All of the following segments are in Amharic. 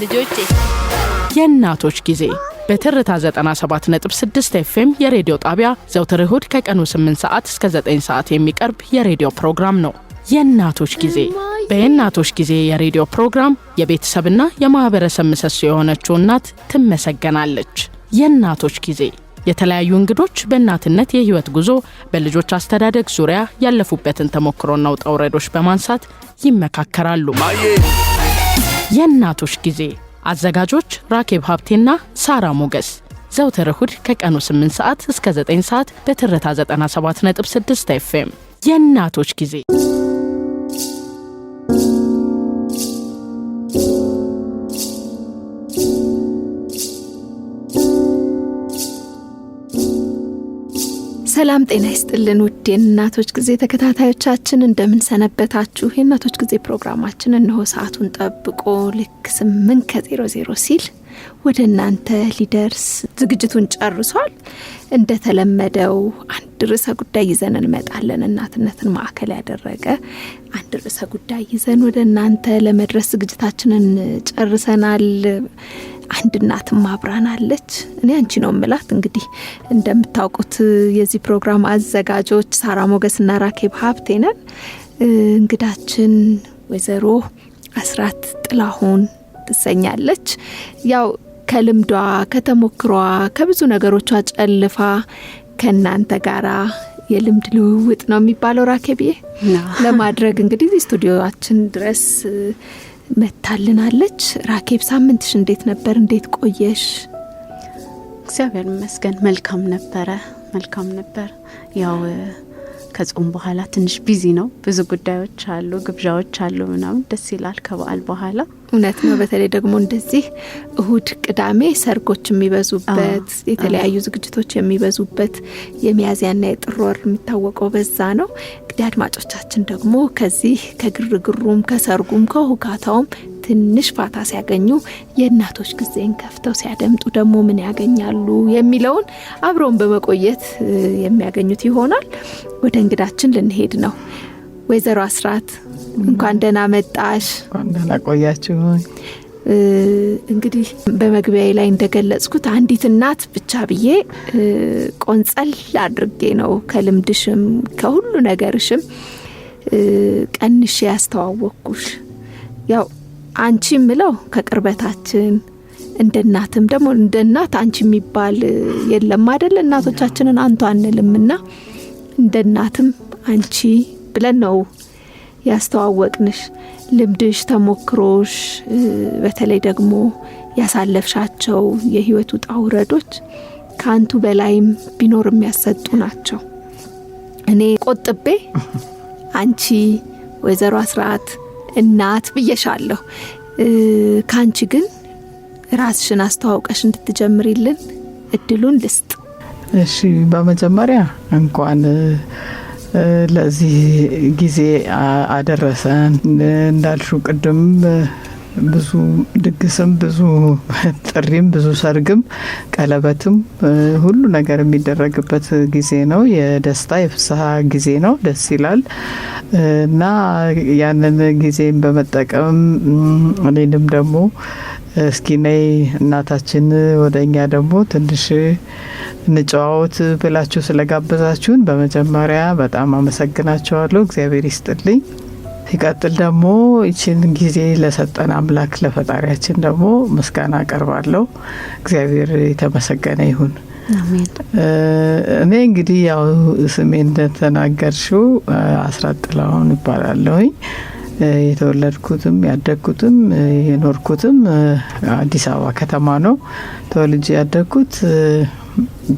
ልጆቼ የእናቶች ጊዜ በትርታ 97.6 FM የሬዲዮ ጣቢያ ዘውትር እሁድ ከቀኑ 8 ሰዓት እስከ 9 ሰዓት የሚቀርብ የሬዲዮ ፕሮግራም ነው። የእናቶች ጊዜ በእናቶች ጊዜ የሬዲዮ ፕሮግራም የቤተሰብና የማህበረሰብ ምሰሶ የሆነችው እናት ትመሰገናለች። የእናቶች ጊዜ የተለያዩ እንግዶች በእናትነት የህይወት ጉዞ በልጆች አስተዳደግ ዙሪያ ያለፉበትን ተሞክሮና ውጣ ውረዶች በማንሳት ይመካከራሉ። የእናቶች ጊዜ አዘጋጆች ራኬብ ሀብቴና ሳራ ሞገስ ዘውትር እሁድ ከቀኑ 8 ሰዓት እስከ 9 ሰዓት በትርታ 97.6 FM የእናቶች ጊዜ። ሰላም ጤና ይስጥልን ውድ የእናቶች ጊዜ ተከታታዮቻችን እንደምን ሰነበታችሁ? የእናቶች ጊዜ ፕሮግራማችን እነሆ ሰዓቱን ጠብቆ ልክ 8:00 ሲል ወደ እናንተ ሊደርስ ዝግጅቱን ጨርሷል። እንደተለመደው አንድ ርዕሰ ጉዳይ ይዘን እንመጣለን። እናትነትን ማዕከል ያደረገ አንድ ርዕሰ ጉዳይ ይዘን ወደ እናንተ ለመድረስ ዝግጅታችንን ጨርሰናል። አንድ እናትም አብራናለች። እኔ አንቺ ነው ምላት። እንግዲህ እንደምታውቁት የዚህ ፕሮግራም አዘጋጆች ሳራ ሞገስና ራኬብ ሀብቴ ነን። እንግዳችን ወይዘሮ አስራት ጥላሁን ትሰኛለች። ያው ከልምዷ ከተሞክሯ ከብዙ ነገሮቿ ጨልፋ ከናንተ ጋራ የልምድ ልውውጥ ነው የሚባለው ራኬብዬ ለማድረግ እንግዲህ ስቱዲዮአችን ድረስ መታልናለች። ራኬብ ሳምንትሽ እንዴት ነበር? እንዴት ቆየሽ? እግዚአብሔር ይመስገን መልካም ነበር። ያው ከጾም በኋላ ትንሽ ቢዚ ነው። ብዙ ጉዳዮች አሉ፣ ግብዣዎች አሉ ምናምን ደስ ይላል ከበዓል በኋላ። እውነት ነው። በተለይ ደግሞ እንደዚህ እሁድ ቅዳሜ ሰርጎች የሚበዙበት የተለያዩ ዝግጅቶች የሚበዙበት የሚያዝያና የጥር ወር የሚታወቀው በዛ ነው። እንግዲህ አድማጮቻችን ደግሞ ከዚህ ከግርግሩም ከሰርጉም ከሁካታውም ትንሽ ፋታ ሲያገኙ የእናቶች ጊዜን ከፍተው ሲያደምጡ ደግሞ ምን ያገኛሉ የሚለውን አብረውን በመቆየት የሚያገኙት ይሆናል። ወደ እንግዳችን ልንሄድ ነው። ወይዘሮ አስራት እንኳን ደህና መጣሽ። እንኳን ደህና ቆያችሁ። እንግዲህ በመግቢያዬ ላይ እንደገለጽኩት አንዲት እናት ብቻ ብዬ ቆንጸል አድርጌ ነው ከልምድሽም ከሁሉ ነገርሽም ቀንሽ ያስተዋወቅኩሽ። ያው አንቺ ምለው ከቅርበታችን እንደ እናትም ደግሞ እንደ እናት አንቺ የሚባል የለም አይደል? እናቶቻችንን አንቱ አንልምና እንደ እናትም አንቺ ብለን ነው ያስተዋወቅንሽ። ልምድሽ ተሞክሮሽ በተለይ ደግሞ ያሳለፍሻቸው የህይወት ውጣ ውረዶች ካንቱ በላይም ቢኖር የሚያሰጡ ናቸው። እኔ ቆጥቤ አንቺ ወይዘሮ አስራት እናት ብዬሻለሁ። ካንቺ ግን ራስሽን አስተዋውቀሽ እንድትጀምሪልን እድሉን ልስጥ። እሺ፣ በመጀመሪያ እንኳን ለዚህ ጊዜ አደረሰን። እንዳልሽው ቅድም ብዙ ድግስም ብዙ ጥሪም ብዙ ሰርግም ቀለበትም ሁሉ ነገር የሚደረግበት ጊዜ ነው። የደስታ የፍስሐ ጊዜ ነው። ደስ ይላል እና ያንን ጊዜን በመጠቀም እኔንም ደግሞ እስኪ ነይ እናታችን ወደኛ ደግሞ ትንሽ እንጨዋወት ብላችሁ ስለጋበዛችሁን በመጀመሪያ በጣም አመሰግናችኋለሁ። እግዚአብሔር ይስጥልኝ። ሲቀጥል ደግሞ ይችን ጊዜ ለሰጠን አምላክ ለፈጣሪያችን ደግሞ ምስጋና አቀርባለሁ። እግዚአብሔር የተመሰገነ ይሁን። አሜን። እኔ እንግዲህ ያው ስሜን እንደተናገርሽው አስራት ጥላሁን እባላለሁኝ። የተወለድኩትም ያደግኩትም የኖርኩትም አዲስ አበባ ከተማ ነው። ተወልጄ ያደግኩት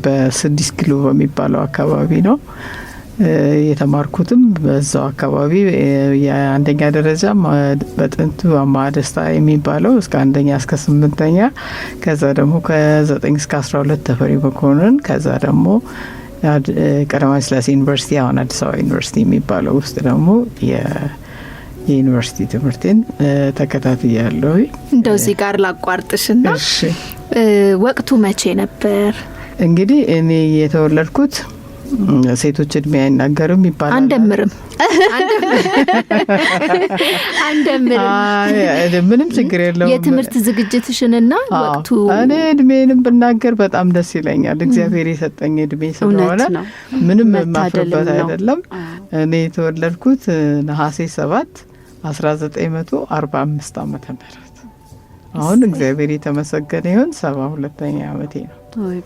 በ6 ኪሎ በሚባለው አካባቢ ነው። የተማርኩትም በዛው አካባቢ የአንደኛ ደረጃ በጥንቱ አማ ደስታ የሚባለው እስከ አንደኛ እስከ 8ኛ፣ ከዛ ደግሞ ከ9 እስከ 12 ተፈሪ መኮንን፣ ከዛ ደግሞ ቀዳማዊ ሥላሴ ዩኒቨርሲቲ አሁን አዲስ አበባ ዩኒቨርሲቲ የሚባለው ውስጥ ደግሞ የዩኒቨርሲቲ ትምህርቴን ተከታትያለሁ። እንደው እዚህ ጋር ላቋርጥሽና ወቅቱ መቼ ነበር? እንግዲህ እኔ የተወለድኩት ሴቶች እድሜ አይናገርም ይባላል። አንደምርም ምንም ችግር የለውም። የትምህርት ዝግጅትሽንና ወቅቱ እኔ እድሜንም ብናገር በጣም ደስ ይለኛል። እግዚአብሔር የሰጠኝ እድሜ ስለሆነ ምንም የማፍርበት አይደለም። እኔ የተወለድኩት ነሐሴ 7 1945 ዓመተ ምህረት አሁን እግዚአብሔር የተመሰገነ ይሁን 72ኛ ዓመቴ ነው።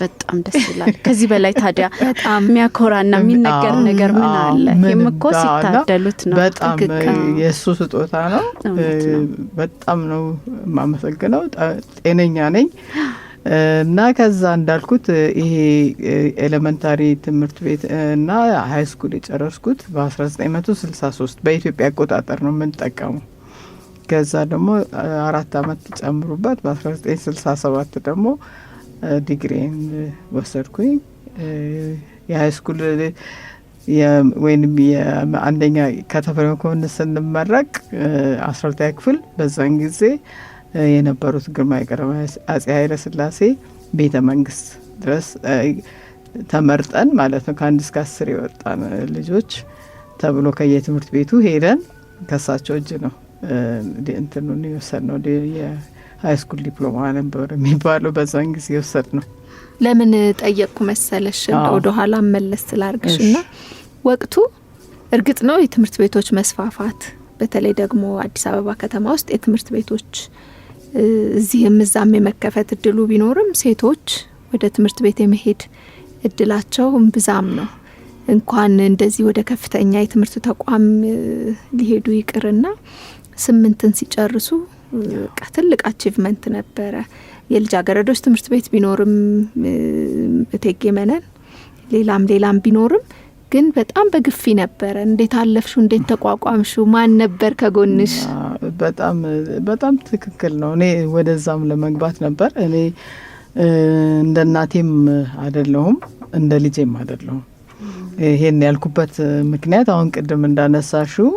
በጣም ደስ ይላል። ከዚህ በላይ ታዲያ በጣም የሚያኮራና የሚነገር ነገር ምን አለ? የምኮ ሲታደሉት ነው። በጣም የእሱ ስጦታ ነው። በጣም ነው የማመሰግነው። ጤነኛ ነኝ እና ከዛ እንዳልኩት ይሄ ኤሌመንታሪ ትምህርት ቤት እና ሀይ ስኩል የጨረስኩት በ1963 በኢትዮጵያ አቆጣጠር ነው የምንጠቀመው። ከዛ ደግሞ 4 አመት ጨምሩበት በ1967 ደግሞ ዲግሪን ወሰድኩኝ። የሀይ ስኩል ወይም የአንደኛ ከተፈሪ መኮንን ስንመረቅ 12ኛ ክፍል በዛን ጊዜ የነበሩት ግርማዊ ቀዳማዊ አጼ ኃይለ ሥላሴ ቤተ መንግስት ድረስ ተመርጠን ማለት ነው ከ1 እስከ 10 የወጣን ልጆች ተብሎ ከየትምህርት ቤቱ ሄደን ከሳቸው እጅ ነው እንትኑን የወሰድነው። የሀይ ስኩል ዲፕሎማ ነበር የሚባለው በዛን ጊዜ የወሰድ ነው። ለምን ጠየቅኩ መሰለሽ? ወደ ኋላ መለስ ስላርግሽና ወቅቱ እርግጥ ነው የትምህርት ቤቶች መስፋፋት፣ በተለይ ደግሞ አዲስ አበባ ከተማ ውስጥ የትምህርት ቤቶች እዚህም እዛም የመከፈት እድሉ ቢኖርም ሴቶች ወደ ትምህርት ቤት የመሄድ እድላቸው ብዛም ነው። እንኳን እንደዚህ ወደ ከፍተኛ የትምህርት ተቋም ሊሄዱ ይቅርና 8ን ሲጨርሱ ትልቅ አቺቭመንት ነበረ። የልጃገረዶች ትምህርት ቤት ቢኖርም እቴጌ መነን ሌላም ቢኖርም ግን በጣም በግፊ ነበረ። እንዴት አለፍሹ? እንዴት ተቋቋምሹ? ማን ነበር ከጎንሽ? በጣም ትክክል ነው። እኔ ወደዛም ለመግባት ነበር። እኔ እንደ እናቴም አይደለሁም እንደ ልጄም አይደለሁም። ይሄን ያልኩበት ምክንያት አሁን ቅድም እንዳነሳሽው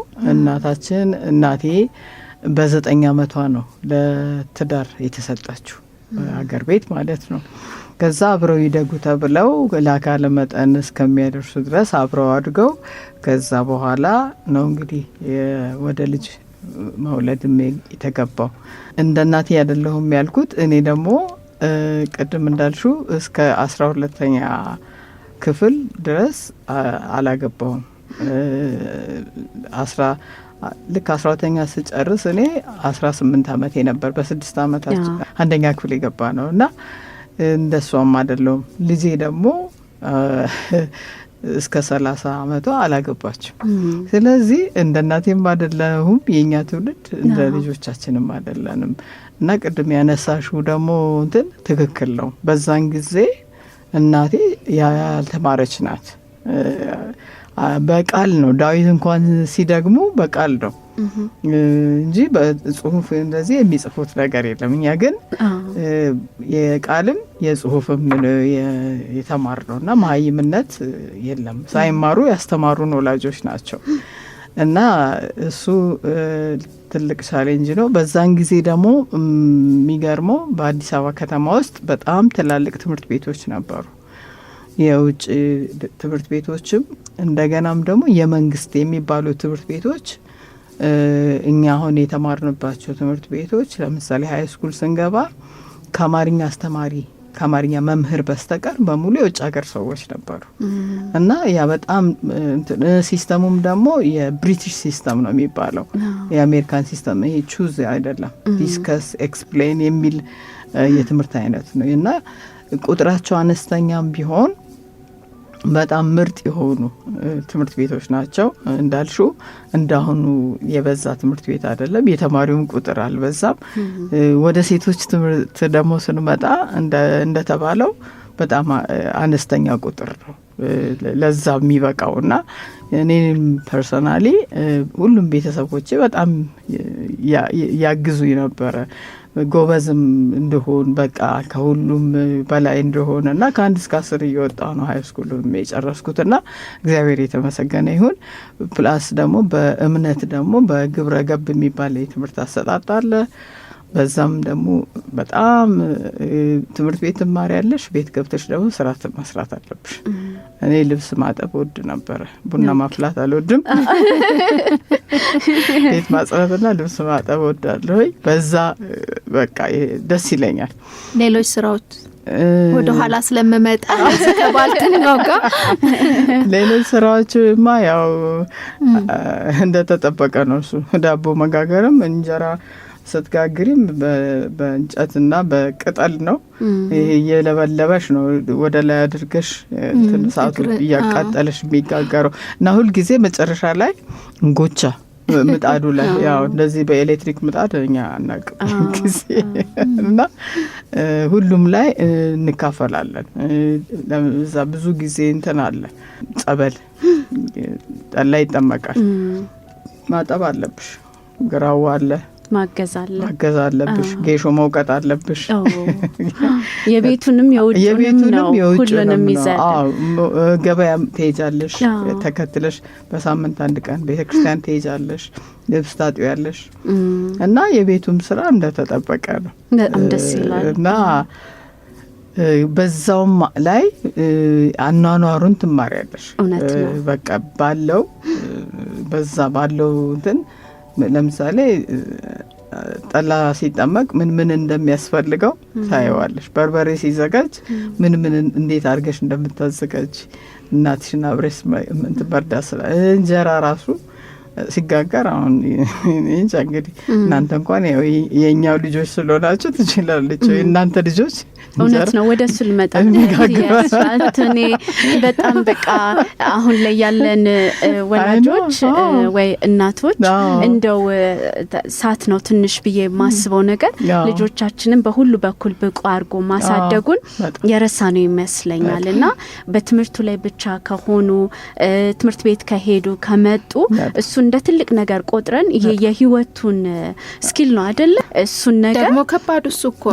እናቴ በ9 አመቷ ነው ለትዳር የተሰጣችው አገር ቤት ማለት ነው። ከዛ አብረው ይደጉ ተብለው ለአካለ መጠን እስከሚያደርሱ ድረስ አብረው አድገው ከዛ በኋላ ነው እንግዲህ ወደ ልጅ መውለድም የተገባው። እንደ እናቴ አይደለሁም ያልኩት እኔ ደግሞ ቅድም እንዳልሽው እስከ 12ኛ ክፍል ድረስ አላገባውም። ልክ 12ኛ ስጨርስ እኔ 18 አመቴ ነበር። በ6 አመታችን አንደኛ ክፍል የገባ ነው እና እንደሷም አይደለሁም። ልጄ ደግሞ እስከ 30 አመቷ አላገባችም። ስለዚህ እንደ እናቴም አይደለሁም፣ የኛ ትውልድ እንደ ልጆቻችንም አይደለንም። እና ቅድም ያነሳሽው ደግሞ እንትን ትክክል ነው። በዛን ጊዜ እናቴ ያልተማረች ናት። በቃል ነው ዳዊት እንኳን ሲደግሙ በቃል ነው እንጂ በጽሁፍ እንደዚህ የሚጽፉት ነገር የለም። እኛ ግን የቃልም የጽሁፍም የተማር ነው እና መሀይምነት የለም። ሳይማሩ ያስተማሩን ወላጆች ናቸው እና እሱ ትልቅ ቻሌንጅ ነው። በዛን ጊዜ ደግሞ የሚገርመው በአዲስ አበባ ከተማ ውስጥ በጣም ትላልቅ ትምህርት ቤቶች ነበሩ። የውጭ ትምህርት ቤቶችም እንደገናም ደግሞ የመንግስት የሚባሉ ትምህርት ቤቶች እኛ አሁን የተማርንባቸው ትምህርት ቤቶች ለምሳሌ ሀይ ስኩል ስንገባ ከአማርኛ አስተማሪ ከአማርኛ መምህር በስተቀር በሙሉ የውጭ ሀገር ሰዎች ነበሩ እና ያ በጣም ሲስተሙም ደግሞ የብሪቲሽ ሲስተም ነው የሚባለው። የአሜሪካን ሲስተም ይሄ ቹዝ አይደለም፣ ዲስከስ ኤክስፕሌን የሚል የትምህርት አይነት ነው እና ቁጥራቸው አነስተኛም ቢሆን በጣም ምርጥ የሆኑ ትምህርት ቤቶች ናቸው። እንዳልሹ እንዳሁኑ የበዛ ትምህርት ቤት አይደለም። የተማሪውም ቁጥር አልበዛም። ወደ ሴቶች ትምህርት ደግሞ ስንመጣ እንደተባለው በጣም አነስተኛ ቁጥር ነው ለዛ የሚበቃው እና እኔም ፐርሰናሊ ሁሉም ቤተሰቦቼ በጣም ያግዙኝ ነበረ ጎበዝም እንደሆን በቃ ከሁሉም በላይ እንደሆነ እና ከ1 እስከ 10 እየወጣ ነው ሀይ ስኩል የጨረስኩት እና እግዚአብሔር የተመሰገነ ይሁን። ፕላስ ደግሞ በእምነት ደግሞ በግብረ ገብ የሚባል የትምህርት አሰጣጥ አለ። በዛም ደግሞ በጣም ትምህርት ቤት ትማሪያለሽ፣ ቤት ገብተሽ ደግሞ ስራ መስራት አለብሽ። እኔ ልብስ ማጠብ ወድ ነበረ፣ ቡና ማፍላት አልወድም። ቤት ማጽዳትና ልብስ ማጠብ ወዳለሁ። በዛ በቃ ደስ ይለኛል። ሌሎች ስራዎች ወደ ኋላ ስለምመጣ ከባልተኛው ጋር ሌሎች ስራዎችማ ያው እንደተጠበቀ ነው። እሱ ዳቦ መጋገርም እንጀራ ስትጋግሪም በእንጨትና በቅጠል ነው። ይሄ እየለበለበሽ ነው ወደ ላይ አድርገሽ ሰዓቱ እያቃጠለሽ የሚጋገረው እና ሁልጊዜ መጨረሻ ላይ እንጎቻ ምጣዱ ላይ ያው እንደዚህ በኤሌክትሪክ ምጣድ እኛ አናውቅም ጊዜ እና ሁሉም ላይ እንካፈላለን። ለዛ ብዙ ጊዜ እንትን አለ፣ ጸበል ጠላ ይጠመቃል። ማጠብ አለብሽ፣ ግራዋ አለ ማገዝ አለብሽ፣ ጌሾ መውቀጥ አለብሽ። የቤቱንም የውጭንም ነው ሁሉንም ይዘል። ገበያ ትሄጃለሽ ተከትለሽ፣ በሳምንት አንድ ቀን ቤተክርስቲያን ትሄጃለሽ፣ ልብስ ታጥቢያለሽ እና የቤቱም ስራ እንደተጠበቀ ነው። በጣም ደስ ይላል እና በዛውም ላይ አኗኗሩን ትማሪያለሽ። በቃ ባለው በዛ ባለው እንትን ለምሳሌ ጠላ ሲጠመቅ ምን እንደሚያስፈልገው ታየዋለሽ። በርበሬ ሲዘጋጅ ምን እንዴት አድርገሽ እንደምታዘጋጅ እናትሽን አብረሽ ምንትበርዳስ እንጀራ ራሱ ሲጋገር አሁን እንጃ እንግዲህ እናንተ እንኳን የኛው ልጆች ስለሆናችሁ ትችላለች። እናንተ ልጆች እውነት ነው። ወደ እሱ ልመጣ እኔ በጣም በቃ አሁን ላይ ያለን ወላጆች ወይ እናቶች እንደው ሳት ነው ትንሽ ብዬ ማስበው ነገር ልጆቻችንን በሁሉ በኩል ብቁ አድርጎ ማሳደጉን የረሳ ነው ይመስለኛል። እና በትምህርቱ ላይ ብቻ ከሆኑ ትምህርት ቤት ከሄዱ ከመጡ እሱ እንደ ትልቅ ነገር ቆጥረን ይሄ የህይወቱን ስኪል ነው አይደል? እሱን ነገር ደግሞ ከባድ እሱ እኮ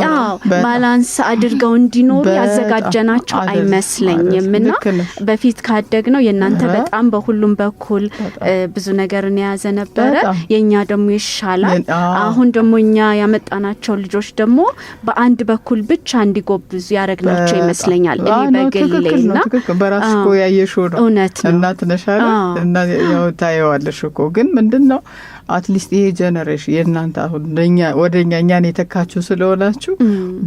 ባላንስ አድርገው እንዲኖሩ ያዘጋጀናቸው አይመስለኝም። እና በፊት ካደግ ነው የእናንተ በጣም በሁሉም በኩል ብዙ ነገርን የያዘ ነበረ፣ የኛ ደግሞ ይሻላል። አሁን ደግሞ እኛ ያመጣናቸው ልጆች ደግሞ በአንድ በኩል ብቻ እንዲጎብዙ ያረግናቸው ይመስለኛል። እኔ በግሌና በራስ እኮ ያየሽው ነው። እውነት ነው። እናት ነሻለ እና ያው ታየዋለሽ እኮ ግን ምንድነው አትሊስት ይሄ ጀነሬሽን የእናንተ አሁን ወደኛ እኛን የተካችሁ ስለሆናችሁ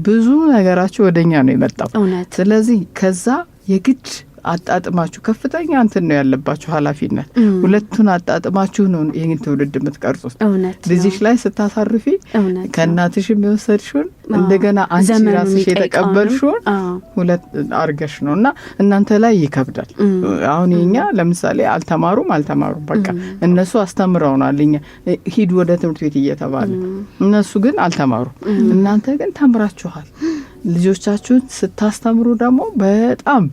ብዙ ነገራችሁ ወደኛ ነው የመጣው። ስለዚህ ከዛ የግድ አጣጥማችሁ ከፍተኛ እንትን ነው ያለባችሁ ኃላፊነት። ሁለቱን አጣጥማችሁ ነው ይሄን ትውልድ የምትቀርጹት። ልጅሽ ላይ ስታሳርፊ ከእናትሽ የሚወሰድሽውን እንደገና አንቺ ራስሽ የተቀበልሽውን ሁለት አርገሽ ነው እና እናንተ ላይ ይከብዳል። አሁን የኛ ለምሳሌ አልተማሩም በቃ እነሱ አስተምረውናል። እኛ ሂድ ወደ ትምህርት ቤት እየተባለ እነሱ ግን አልተማሩም። እናንተ ግን ተምራችኋል። ልጆቻችሁን ስታስተምሩ ደግሞ በጣም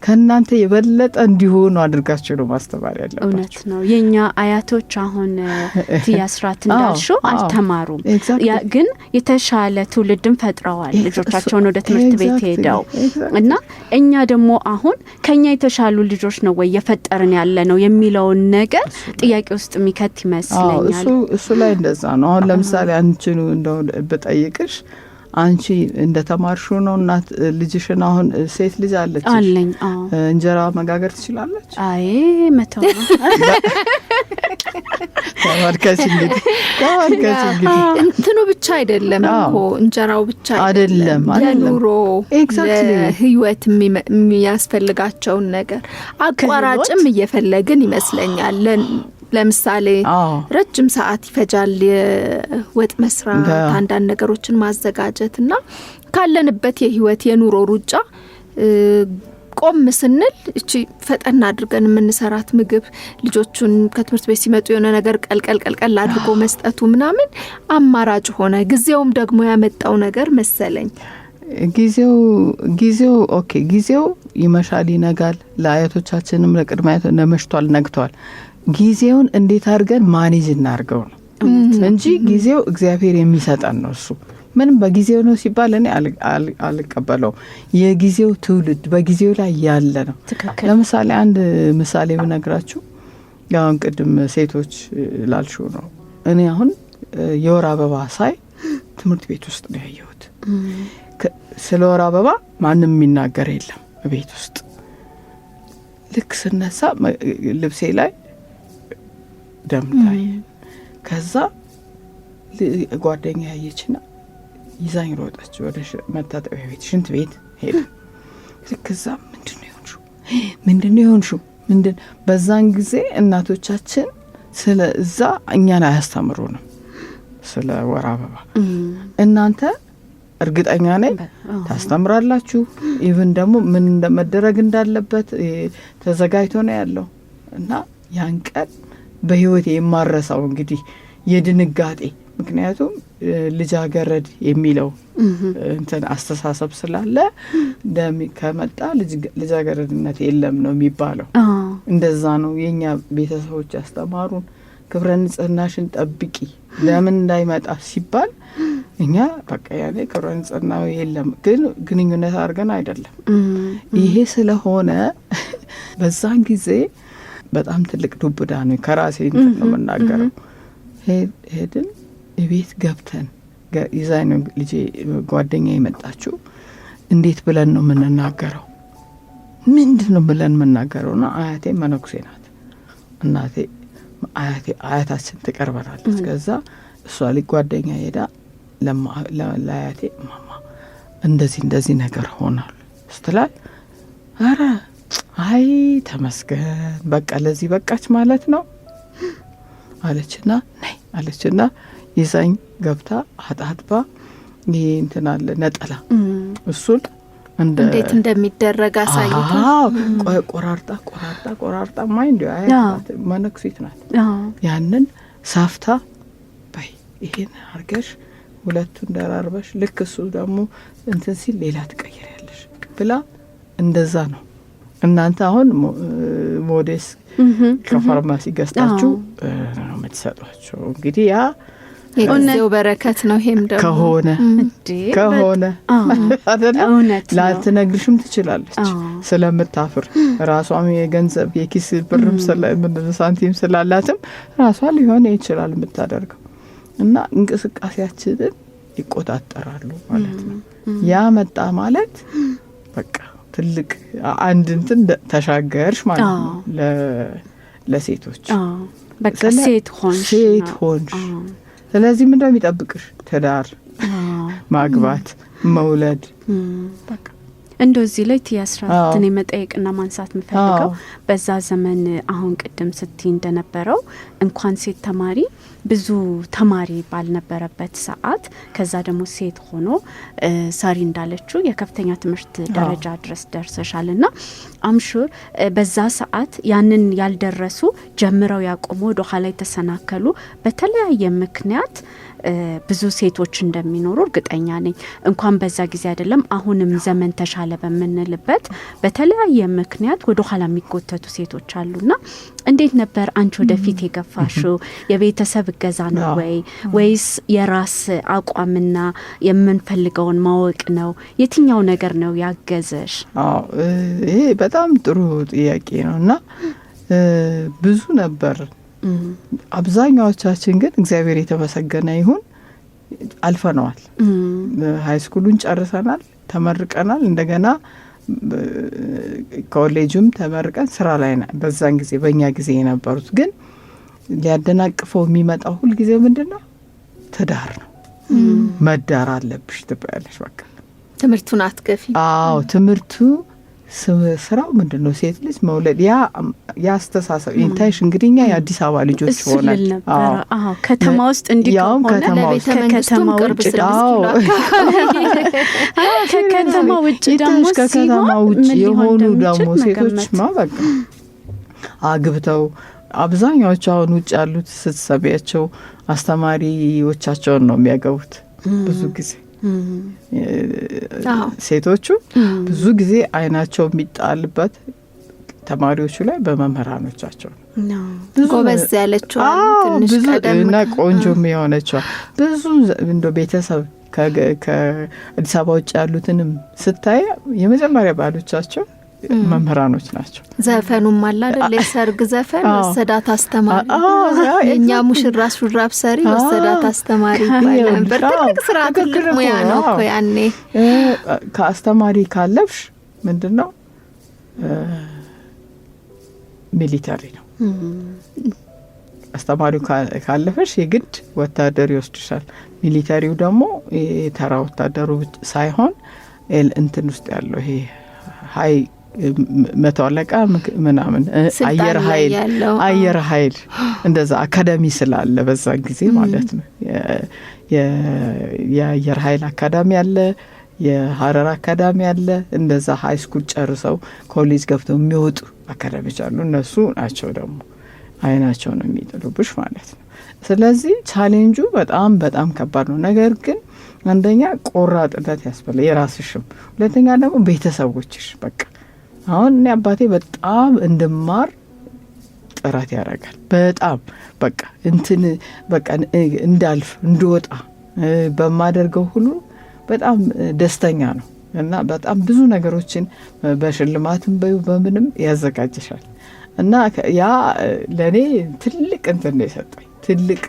ከእናንተ የበለጠ እንዲሆኑ አድርጋችሁ ነው ማስተማር ያለባችሁ። እውነት ነው። የኛ አያቶች አሁን ትያስራት እንዳልሽው አልተማሩም፣ ግን የተሻለ ትውልድን ፈጥረዋል ልጆቻቸውን ወደ ትምህርት ቤት ሄደው እና እኛ ደግሞ አሁን ከኛ የተሻሉ ልጆች ነው ወይ የፈጠርን ያለ ነው የሚለውን ነገር ጥያቄ ውስጥ የሚከት ይመስለኛል። እሱ ላይ እንደዛ ነው። አሁን ለምሳሌ አንቺኑ እንደው በጠይቅሽ አንቺ እንደተማርሽው ነው እናት ልጅሽን አሁን ሴት ልጅ አለች አለኝ እንጀራ መጋገር ትችላለች? አይ መተው ነው። ተመልከች እንግዲህ እንትኑ ብቻ አይደለም እኮ እንጀራው ብቻ አይደለም ለኑሮ ለህይወት የሚያስፈልጋቸውን ነገር አቋራጭም እየፈለግን ይመስለኛል። ለምሳሌ ረጅም ሰዓት ይፈጃል የወጥ መስራት፣ አንዳንድ ነገሮችን ማዘጋጀትና ካለንበት የህይወት የኑሮ ሩጫ ቆም ስንል እቺ ፈጠና አድርገን የምንሰራት ምግብ ልጆቹን ከትምህርት ቤት ሲመጡ የሆነ ነገር ቀልቀል አድርጎ መስጠቱ ምናምን አማራጭ ሆነ። ጊዜውም ደግሞ ያመጣው ነገር መሰለኝ። ጊዜው ኦኬ፣ ጊዜው ይመሻል ይነጋል። ለአያቶቻችንም ለቅድማያት ነመሽቷል ነግቷል። ጊዜውን እንዴት አድርገን ማኔጅ እናርገው ነው እንጂ ጊዜው እግዚአብሔር የሚሰጠን ነው። እሱ ምንም በጊዜው ነው ሲባል እኔ አልቀበለው። የጊዜው ትውልድ በጊዜው ላይ ያለ ነው። ለምሳሌ አንድ ምሳሌ ብነግራችሁ ያውን ቅድም ሴቶች ላልሽው ነው። እኔ አሁን የወር አበባ ሳይ ትምህርት ቤት ውስጥ ነው ያየሁት። ስለ ወር አበባ ማንም የሚናገር የለም ቤት ውስጥ። ልክ ስነሳ ልብሴ ላይ ደም ታየ። ከዛ ጓደኛ ያየችና ይዛኝ ሮጠች ወደ መታጠቢያ ቤት፣ ሽንት ቤት ሄደ። ልክ እዛ ምንድነው የሆንሽው? በዛን ጊዜ እናቶቻችን ስለ እዛ እኛን አያስተምሩንም ስለ ወር አበባ። እናንተ እርግጠኛ ነኝ ታስተምራላችሁ። ኢቭን ደግሞ ምን እንደመደረግ እንዳለበት ተዘጋጅቶ ነው ያለው። እና ያን ቀን በህይወቴ የማረሳው እንግዲህ የድንጋጤ፣ ምክንያቱም ልጃገረድ የሚለው እንትን አስተሳሰብ ስላለ ከመጣ ልጃገረድነት የለም ነው የሚባለው። እንደዛ ነው የኛ ቤተሰቦች ያስተማሩን። ክብረ ንጽህናሽን ጠብቂ ለምን እንዳይመጣ ሲባል እኛ በቃ ያኔ ክብረ ንጽህና የለም፣ ግን ግንኙነት አድርገን አይደለም። ይሄ ስለሆነ በዛን ጊዜ በጣም ትልቅ ዱብዳ ነው። ከራሴ እንትን ነው የምናገረው። ሄድን ቤት ገብተን ይዛኝ ነው ልጄ ጓደኛ የመጣችው። እንዴት ብለን ነው የምንናገረው? ምንድን ነው ብለን የምናገረው? ና አያቴ መነኩሴ ናት። እናቴ አያታችን ትቀርበናለች። ከዛ እሷ ልጅ ጓደኛ ሄዳ ለአያቴ ማማ እንደዚህ ነገር ሆኗል ስትላል፣ አረ አይ ተመስገን በቃ ለዚህ በቃች ማለት ነው አለችና ነይ አለችና ይዛኝ ገብታ አጣጥባ ይሄ እንትን አለ ነጠላ እሱን እንዴት እንደሚደረግ አሳይታ ቆራርጣ ማይንድ አያት መነኩሴት ናት። ያንን ሳፍታ በይ ይሄን አርገሽ ሁለቱን ደራርበሽ ልክ እሱ ደግሞ እንትን ሲል ሌላ ትቀይሪያለሽ ብላ እንደዛ ነው። እናንተ አሁን ሞዴስ ከፋርማሲ ገዝታችሁ ነው የምትሰጧቸው። እንግዲህ ያ የጊዜው በረከት ነው። ይሄም ደግሞ ከሆነ አይደለም ላትነግርሽም ትችላለች ስለምታፍር። ራሷም የገንዘብ የኪስ ብርም ሳንቲም ስላላትም ራሷ ሊሆን ይችላል የምታደርገው። እና እንቅስቃሴያችንን ይቆጣጠራሉ ማለት ነው። ያ መጣ ማለት በቃ ትልቅ አንድ እንትን ተሻገርሽ ማለት ነው ለሴቶች። በቃ ሴት ሆንሽ። ስለዚህ ምንድነው የሚጠብቅሽ? ትዳር፣ ማግባት፣ መውለድ። በቃ እንደዚህ ላይ ቲያስራትን የመጠየቅና ማንሳት የምፈልገው በዛ ዘመን አሁን ቅድም ስትይ እንደነበረው እንኳን ሴት ተማሪ ብዙ ተማሪ ባልነበረበት ሰዓት ከዛ ደግሞ ሴት ሆኖ ሳሪ እንዳለችው የከፍተኛ ትምህርት ደረጃ ድረስ ደርሰሻልና አምሹር በዛ ሰዓት ያንን ያልደረሱ ጀምረው ያቆሙ ወደ ኋላ የተሰናከሉ በተለያየ ምክንያት ብዙ ሴቶች እንደሚኖሩ እርግጠኛ ነኝ። እንኳን በዛ ጊዜ አይደለም አሁንም ዘመን ተሻለ በምንልበት በተለያየ ምክንያት ወደ ኋላ የሚጎተቱ ሴቶች አሉና እንዴት ነበር አንቺ ወደፊት የገፋሽው? የቤተሰብ እገዛ ነው ወይስ የራስ አቋምና የምንፈልገውን ማወቅ ነው? የትኛው ነገር ነው ያገዘሽ? ይሄ በጣም ጥሩ ጥያቄ ነውና ብዙ ነበር። አብዛኛዎቻችን ግን እግዚአብሔር የተመሰገነ ይሁን አልፈነዋል። ሃይ ስኩሉን ጨርሰናል፣ ተመርቀናል። እንደገና ኮሌጅም ተመርቀን ስራ ላይ ነን። በዛን ጊዜ በእኛ ጊዜ የነበሩት ግን ሊያደናቅፈው የሚመጣው ሁል ጊዜ ምንድነው? ትዳር ነው። መዳር አለብሽ ትባያለሽ። በቃ ትምህርቱን አትገፊ። ትምህርቱ ስራው ምንድነው? ሴት ልጅ መውለድ። ያ አስተሳሰብ ኢንታይሽ እንግዲህ እኛ የአዲስ አበባ ልጆች ሆነን ከተማ ውስጥ እንዲሆን ከተማ ውጭ ከከተማ ውጭ የሆኑ ደግሞ ሴቶች በቃ አግብተው አብዛኛዎቹ አሁን ውጭ ያሉት ስትሰቢያቸው አስተማሪዎቻቸውን ነው የሚያገቡት ብዙ ጊዜ። ሴቶቹ ብዙ ጊዜ አይናቸው የሚጣልበት ተማሪዎቹ ላይ በመምህራኖቻቸው ጎበዝ ያለችው ትንሽ ቀደም እና ቆንጆም የሆነችው ብዙ እንደ ቤተሰብ ከአዲስ አበባ ውጭ ያሉትንም ስታይ የመጀመሪያ ባሎቻቸው መምህራኖች ናቸው። ዘፈኑም አለ አይደል? የሰርግ ዘፈን ወሰዳት አስተማሪ፣ የኛ ሙሽራ ሹራብ ሰሪ ወሰዳት አስተማሪ ይባላል ነበር። ትልቅ ስራ ትልቅ ሙያ ነው እኮ ያኔ። ከአስተማሪ ካለፍሽ ምንድነው ሚሊታሪ ነው። አስተማሪው ካለፈሽ የግድ ወታደር ይወስድሻል። ሚሊታሪው ደግሞ የተራ ወታደሩ ሳይሆን እንትን ውስጥ ያለው ይሄ ሀይ መቶ አለቃ ምናምን አየር ኃይል እንደዛ አካዳሚ ስላለ በዛን ጊዜ ማለት ነው። የአየር ኃይል አካዳሚ አለ፣ የሀረር አካዳሚ አለ። እንደዛ ሀይ ስኩል ጨርሰው ኮሌጅ ገብተው የሚወጡ አካዳሚዎች አሉ። እነሱ ናቸው ደግሞ አይናቸው ነው የሚጥሉብሽ ማለት ነው። ስለዚህ ቻሌንጁ በጣም በጣም ከባድ ነው። ነገር ግን አንደኛ ቆራጥነት ያስፈልጋል የራስሽም፣ ሁለተኛ ደግሞ ቤተሰቦችሽ። በቃ አሁን እኔ አባቴ በጣም እንድማር ጥረት ያደርጋል። በጣም በቃ እንትን በቃ እንዳልፍ እንድወጣ በማደርገው ሁሉ በጣም ደስተኛ ነው እና በጣም ብዙ ነገሮችን በሽልማትም በምንም ያዘጋጅሻል እና ያ ለእኔ ትልቅ እንትን ነው የሰጠኝ ትልቅ።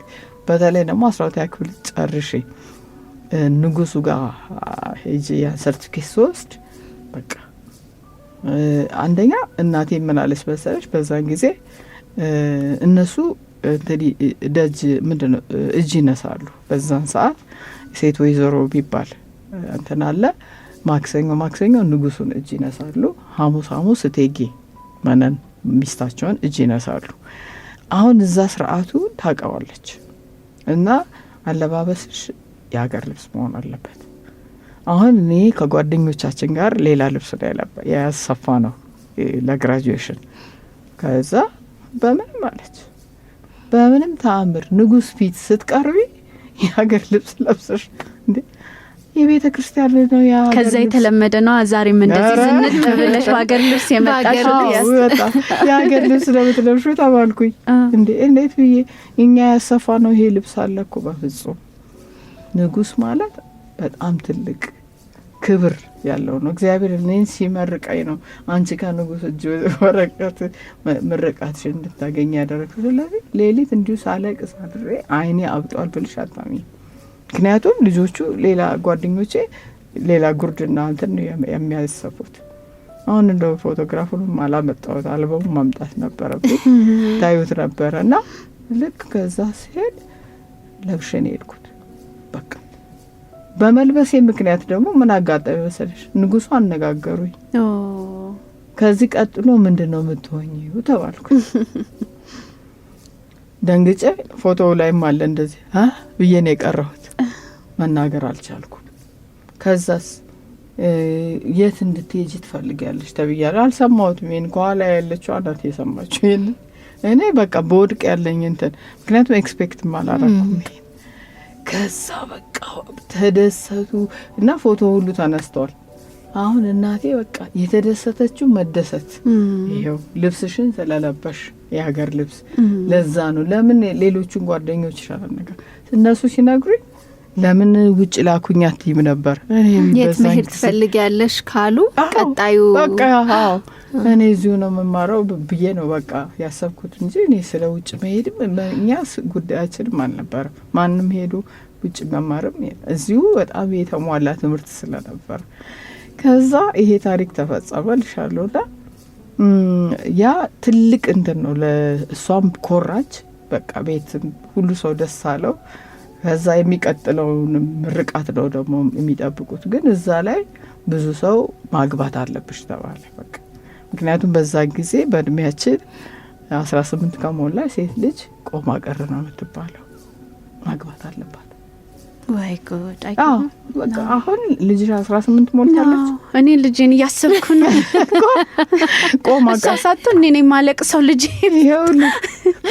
በተለይ ደግሞ 12ኛ ክፍል ጨርሼ ንጉሱ ጋር ሄጄ ያን ሰርቲፊኬት ስወስድ በቃ አንደኛ እናቴ ምን አለች መሰለሽ፣ በዛን ጊዜ እነሱ ደጅ ምንድነው እጅ ይነሳሉ። በዛን ሰዓት ሴት ወይዘሮ ቢባል እንትን አለ። ማክሰኞ ንጉሱን እጅ ይነሳሉ፣ ሐሙስ እቴጌ መነን ሚስታቸውን እጅ ይነሳሉ። አሁን እዛ ስርዓቱ ታውቀዋለች እና አለባበስሽ የሀገር ልብስ መሆን አለበት። አሁን እኔ ከጓደኞቻችን ጋር ሌላ ልብስ ላይ ያሰፋ ነው ለግራጁዌሽን። ከዛ በምንም አለች በምንም ተአምር ንጉስ ፊት ስትቀርቢ የሀገር ልብስ ለብሰሽ እንዴ የቤተ ክርስቲያን ነው ያ ከዛ የተለመደ ነው። ዛሬም እንደዚህ ዝንጥ ብለሽ በሀገር ልብስ የመጣሽው የሀገር ልብስ ለምትለብሹ ተባልኩኝ። እንዴት ብዬ እኛ ያሰፋ ነው ይሄ ልብስ አለ እኮ። በፍጹም ንጉስ ማለት በጣም ትልቅ ክብር ያለው ነው። እግዚአብሔር እኔን ሲመርቀኝ ነው አንቺ ከንጉስ እጅ ወረቀት ምርቃትሽን እንድታገኝ ያደረግሽው። ስለዚህ ሌሊት እንዲሁ ሳለቅስ አድሬ አይኔ አብጧል ብልሽ አታሚ። ምክንያቱም ልጆቹ ሌላ ጓደኞቼ ሌላ ጉርድና እንትን የሚያሰፉት። አሁን እንደው ፎቶግራፉንም አላመጣሁት፣ አልበሙ ማምጣት ነበረብኝ ታዩት ነበረ። እና ልክ ከዛ ሲሄድ ለብሼን ሄድኩት። በቃ በመልበሴ ምክንያት ደግሞ ምን አጋጣሚ መሰለሽ፣ ንጉሱ አነጋገሩኝ። ከዚህ ቀጥሎ ምንድነው የምትሆኚው ተባልኩ። ደንግጬ ፎቶው ላይም አለ እንደዚህ ብዬ ነው የቀረሁት። መናገር አልቻልኩም። ከዛስ የት እንድትሄጂ ትፈልጊያለሽ ተብያለሁ። አልሰማሁትም። ይሄን ከኋላ ያለችው አናት የሰማችው ይሄን እኔ በቃ በወድቅ ያለኝ እንትን ምክንያቱም ኤክስፔክት አላረኩም ይሄን። ከዛ በቃ ተደሰቱ እና ፎቶ ሁሉ ተነስተዋል። አሁን እናቴ በቃ የተደሰተችው መደሰት ይሄው ልብስሽን ስለለበሽ የሀገር ልብስ ለዛ ነው። ለምን ሌሎቹን ጓደኞች ይሻላል ነገር እነሱ ሲነግሩኝ ለምን ውጭ ላኩኝ አትይም ነበር። የት መሄድ ትፈልጊያለሽ ካሉ ቀጣዩ በቃ እኔ እዚሁ ነው የምማረው ብዬ ነው በቃ ያሰብኩት እንጂ እኔ ስለ ውጭ መሄድም እኛስ ጉዳያችንም አልነበረ። ማንም ሄዱ ውጭ መማርም እዚሁ በጣም የተሟላ ትምህርት ስለነበር ከዛ ይሄ ታሪክ ተፈጸመልሻለሁና ያ ትልቅ እንትን ነው። ለእሷም ኮራች። በቃ ቤት ሁሉ ሰው ደስ አለው። ከዛ የሚቀጥለውን ምርቃት ነው ደግሞ የሚጠብቁት። ግን እዛ ላይ ብዙ ሰው ማግባት አለብሽ ተባለ። በቃ ምክንያቱም በዛ ጊዜ በእድሜያችን 18 ከሞላ ሴት ልጅ ቆማ ቀር ነው የምትባለው፣ ማግባት አለባት። ወይ ጉድ! በቃ አሁን ልጅሽ 18 ሞልታለች። እኔ ልጄን እያሰብኩ ነው። ቆማ ቀር ሳሳቱ እኔ ነኝ ማለቅ ሰው ልጄ ይሁን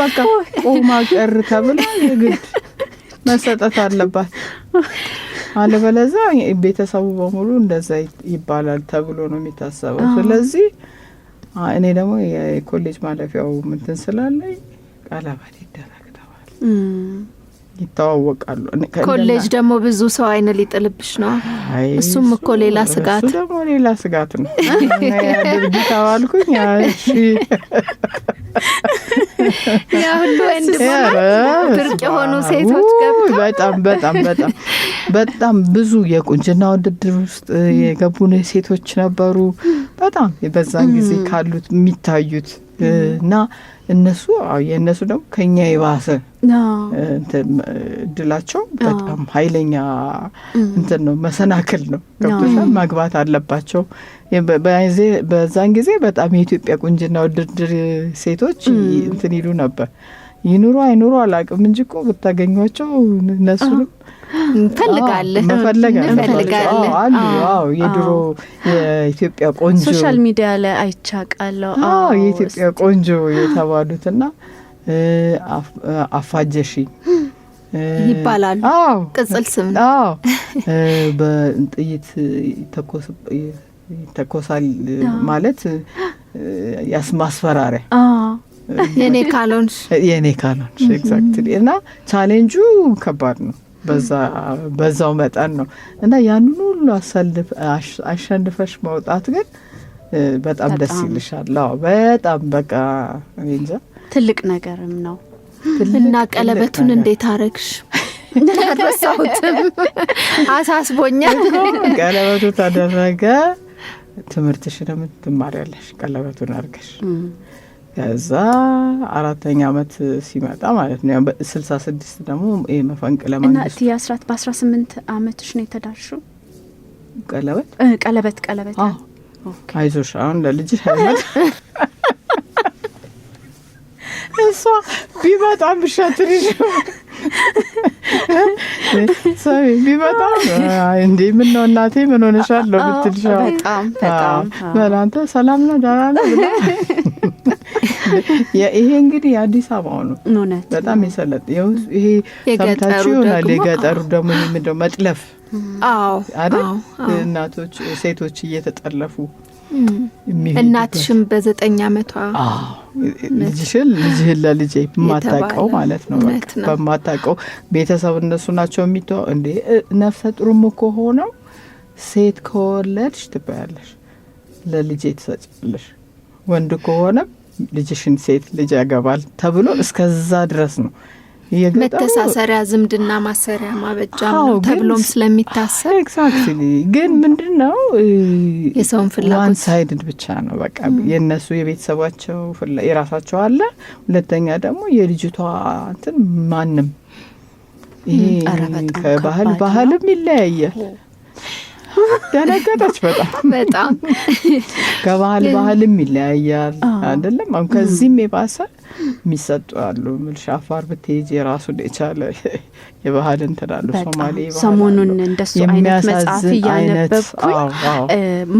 በቃ ቆማ ቀር ተብላ የግድ መሰጠት አለባት። አለበለዚያ ቤተሰቡ በሙሉ እንደዛ ይባላል ተብሎ ነው የሚታሰበው። ስለዚህ እኔ ደግሞ የኮሌጅ ማለፊያው ምንትን ስላለኝ ቀለበት ይደረግ ተባለ። ይተዋወቃሉ። ኮሌጅ ደግሞ ብዙ ሰው አይን ሊጥልብሽ ነው። እሱም እኮ ሌላ ስጋት፣ እሱ ደግሞ ሌላ ስጋት ነው። ያድርጊ ተባልኩኝ። እሺ ያ ሁሉ ወንድ ብርቅ የሆኑ ሴቶች ገብተው በጣም ብዙ የቁንጅና ውድድር ውስጥ የገቡ ሴቶች ነበሩ። በጣም በዛን ጊዜ ካሉት የሚታዩት እና እነሱ የእነሱ ደግሞ ከኛ የባሰ እድላቸው በጣም ኃይለኛ እንትን ነው፣ መሰናክል ነው። ገብቶሻል? ማግባት አለባቸው። በዛን ጊዜ በጣም የኢትዮጵያ ቁንጅና ውድድር ሴቶች እንትን ይሉ ነበር። ይኑሩ አይኑሩ አላውቅም እንጂ እኮ ብታገኟቸው እነሱንም እንፈልጋለን አሉ። የድሮ የኢትዮጵያ ቆንጆ ሶሻል ሚዲያ ላይ አይቻቃለሁ። የኢትዮጵያ ቆንጆ የተባሉትና አፋጀሺ ይባላሉ። ቅጽል ስም ነው። በጥይት ይተኮሳል ማለት ማስፈራሪያ የኔ ካልሆንሽ ኤግዛክትሊ። እና ቻሌንጁ ከባድ ነው። በዛው መጠን ነው እና ያንን ሁሉ አሸንፈሽ መውጣት ግን በጣም ደስ ይልሻል። በጣም በቃ እንጃ ትልቅ ነገርም ነው። እና ቀለበቱን እንዴት አረግሽ? ረሳሁትም፣ አሳስቦኛል። ቀለበቱ ተደረገ። ትምህርትሽንም ትማሪያለሽ ቀለበቱን አድርገሽ። ከዛ 4ኛ ዓመት ሲመጣ ማለት ነው 66 ደግሞ መፈንቅለ መንግስት እና የአስራት በ18 ዓመትሽ ነው የተዳርሽው? ቀለበት አይዞሽ አሁን ለልጅሽ አይመት እሷ ቢመጣም ብሻትልሽ ሰይ ቢመጣም እንዴ ምን ነው እናቴ ምን ሆነሻል ነው ብትልሻው በጣም በላንተ ሰላም ነው ዳራ ነው። ይሄ እንግዲህ የአዲስ አበባው ነው በጣም የሰለጥ ይሄ ሰምታችሁ ይሆናል። የገጠሩ ደግሞ ምንድነው መጥለፍ አይደል? እናቶች ሴቶች እየተጠለፉ እናትሽም በ9 ዓመቷ ልጅህን ለልጄ የማታውቀው ማለት ነው። በማታውቀው ቤተሰብ እነሱ ናቸው የሚተው እንዴ። ነፍሰ ጡርም እኮ ሆነው ሴት ከወለድሽ ትበያለሽ፣ ለልጄ ትሰጫለሽ። ወንድ ከሆነ ልጅሽን ሴት ልጅ ያገባል ተብሎ እስከዛ ድረስ ነው መተሳሰሪያ፣ ዝምድና ማሰሪያ ማበጃ ነው ተብሎም ስለሚታሰብ ኤግዛክትሊ። ግን ምንድነው የሰውን ፍላጎት ዋን ሳይድድ ብቻ ነው በቃ። የነሱ የቤተሰባቸው የራሳቸው አለ። ሁለተኛ ደግሞ የልጅቷ እንትን ማንም ይሄ ባህልም ይለያያል። ደነገጠች በጣም ከባህልም ይለያያል አይደለም? አሁን ከዚህም የባሰ የሚሰጡ አሉ። ምልሽ አፋር ብትሄጂ የራሱን የቻለ የባህል እንትን አሉ። ሶማሌ ሰሞኑን እንደሱ አይነት መጽሐፍ እያነበብኩኝ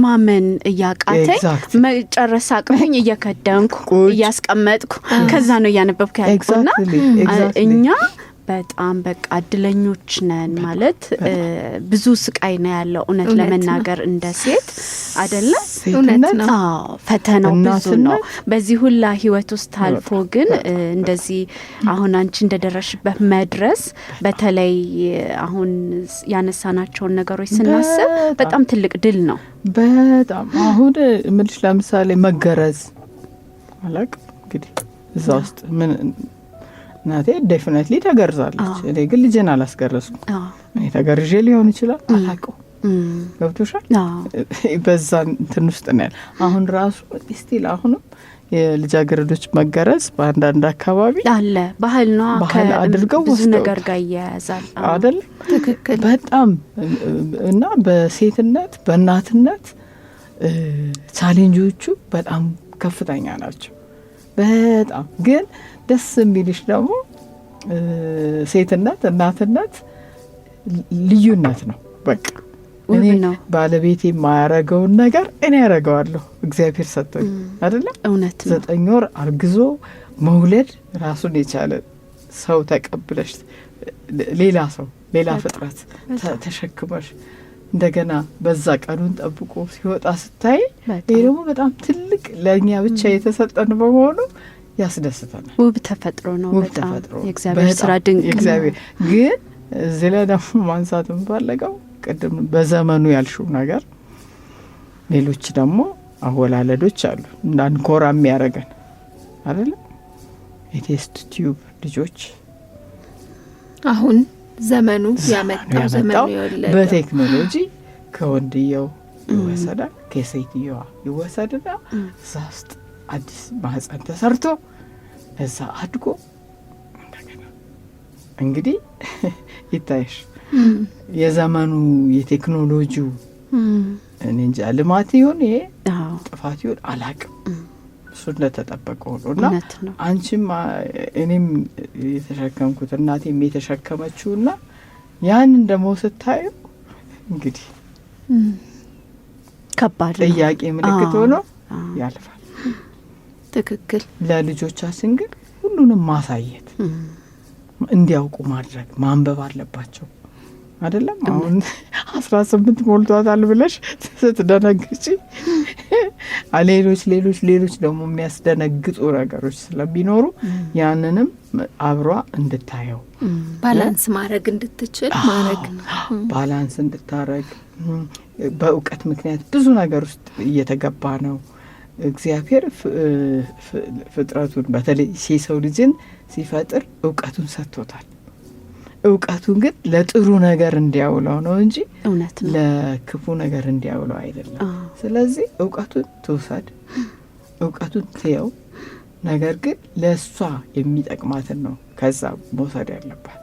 ማመን እያቃተኝ መጨረስ አቅቶኝ እየከደንኩ እያስቀመጥኩ ከዛ ነው እያነበብኩ ያልኩና እኛ በጣም በቃ እድለኞች ነን ማለት ብዙ ስቃይ ነው ያለው እውነት ለመናገር እንደ ሴት አይደለ? እውነት ነው። ፈተናው ብዙ ነው። በዚህ ሁላ ህይወት ውስጥ አልፎ ግን እንደዚህ አሁን አንቺ እንደደረሽበት መድረስ በተለይ አሁን ያነሳናቸውን ነገሮች ስናስብ በጣም ትልቅ ድል ነው። በጣም አሁን ምልሽ ለምሳሌ መገረዝ አላቅ እንግዲህ እዛ ውስጥ ምን እናቴ ዴፊኒትሊ ተገርዛለች። እኔ ግን ልጄን አላስገረዝኩም። እኔ ተገርዤ ሊሆን ይችላል አላውቀው። ገብቶሻል? በዛ እንትን ውስጥ ነው ያለ። አሁን ራሱ ስቲል አሁንም የልጃገረዶች መገረዝ በአንዳንድ አካባቢ አለ። ባህል ነው አድርገው ብዙ ነገር ጋር ያያዛል አይደል? ትክክል። በጣም እና በሴትነት በእናትነት ቻሌንጆቹ በጣም ከፍተኛ ናቸው። በጣም ግን ደስ የሚልሽ ደግሞ ሴትነት እናትነት ልዩነት ነው። በቃ እኔ ባለቤቴ የማያረገውን ነገር እኔ ያረገዋለሁ። እግዚአብሔር ሰጥቶኝ አይደለም? እውነት ነው። 9 ወር አርግዞ መውለድ ራሱን የቻለ ሰው ተቀብለሽ ሌላ ሰው ሌላ ፍጥረት ተሸክመሽ እንደገና በዛ ቀኑን ጠብቆ ሲወጣ ስታይ ይሄ ደግሞ በጣም ትልቅ ለእኛ ብቻ የተሰጠን በመሆኑ ያስደስተናል። ውብ ተፈጥሮ ነው። በጣም የእግዚአብሔር ስራ ድንቅ ነው። ግን እዚህ ላይ ደግሞ ማንሳት የምፈልገው ቅድም በዘመኑ ያልሽው ነገር ሌሎች ደግሞ አወላለዶች አሉ እንዳንኮራ የሚያደርገን አይደል? የቴስት ቲዩብ ልጆች አሁን ዘመኑ ያመጣው ዘመኑ የወለደው በቴክኖሎጂ ከወንድየው ይወሰዳል፣ ከሴትየዋ ይወሰድና እዛ ውስጥ አዲስ ማህፀን ተሰርቶ እዛ አድጎ እንደገና እንግዲህ ይታይሽ የዘመኑ የቴክኖሎጂው እኔ እንጃ ልማት ይሁን ይሄ ጥፋት ይሁን አላቅም። እሱ እንደተጠበቀው ነውና አንቺም እኔም የተሸከምኩት እናቴም የተሸከመችውና ያንን ደግሞ ስታዩ እንግዲህ ከባድ ጥያቄ ምልክት ሆኖ ያልፋል። ትክክል። ለልጆቻችን ግን ሁሉንም ማሳየት እንዲያውቁ ማድረግ ማንበብ አለባቸው አይደለም? አሁን 18 ሞልቷታል ብለሽ ስትደነግጪ ሌሎች ደግሞ የሚያስደነግጡ ነገሮች ስለሚኖሩ ያንንም አብሯ እንድታየው ባላንስ ማድረግ እንድትችል ማድረግ ባላንስ እንድታረግ በእውቀት ምክንያት ብዙ ነገር ውስጥ እየተገባ ነው። እግዚአብሔር ፍጥረቱን በተለይ የሰው ልጅን ሲፈጥር እውቀቱን ሰጥቶታል። እውቀቱን ግን ለጥሩ ነገር እንዲያውለው ነው እንጂ ለክፉ ነገር እንዲያውለው አይደለም። ስለዚህ እውቀቱን ትውሰድ፣ እውቀቱን ትየው፣ ነገር ግን ለእሷ የሚጠቅማትን ነው ከዛ መውሰድ ያለባት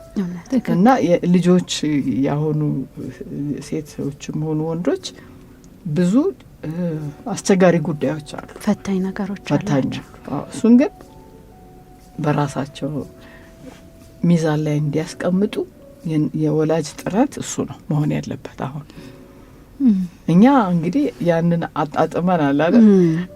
እና ልጆች ያሆኑ ሴቶችም ሆኑ ወንዶች ብዙ አስቸጋሪ ጉዳዮች አሉ፣ ፈታኝ ነገሮች አሉ። እሱን ግን በራሳቸው ሚዛን ላይ እንዲያስቀምጡ የወላጅ ጥረት እሱ ነው መሆን ያለበት። አሁን እኛ እንግዲህ ያንን አጣጥመን አላለ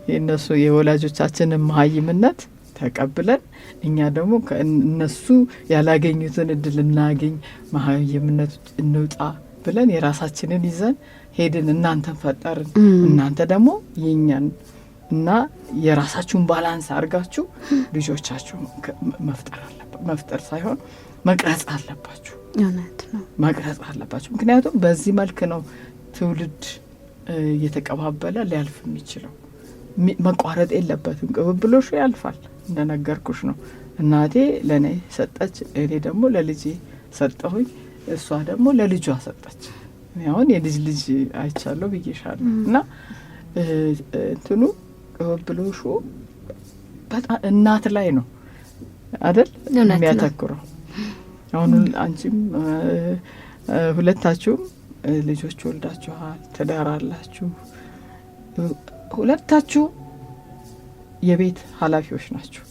የእነሱ የወላጆቻችንን መሀይምነት ተቀብለን እኛ ደግሞ ከእነሱ ያላገኙትን እድል እናገኝ መሀይምነት እንውጣ ብለን የራሳችንን ይዘን ሄድን። እናንተን ፈጠርን፣ እናንተ ደግሞ የኛን እና የራሳችሁን ባላንስ አድርጋችሁ ልጆቻችሁ መፍጠር ሳይሆን መቅረጽ አለባችሁ። እውነት ነው፣ መቅረጽ አለባችሁ። ምክንያቱም በዚህ መልክ ነው ትውልድ እየተቀባበለ ሊያልፍ የሚችለው። መቋረጥ የለበትም። ቅብብሎሹ ያልፋል። እንደነገርኩሽ ነው። እናቴ ለእኔ ሰጠች፣ እኔ ደግሞ ለልጄ ሰጠሁኝ፣ እሷ ደግሞ ለልጇ ሰጠች። አሁን የልጅ ልጅ አይቻለሁ ብዬሻለሁ። እና እንትኑ ቅብብሎሹ በጣም እናት ላይ ነው አይደል የሚያተኩረው። አሁን አንቺም ሁለታችሁም ልጆች ወልዳችኋል፣ ትዳር አላችሁ። ሁለታችሁ የቤት ኃላፊዎች ናችሁ።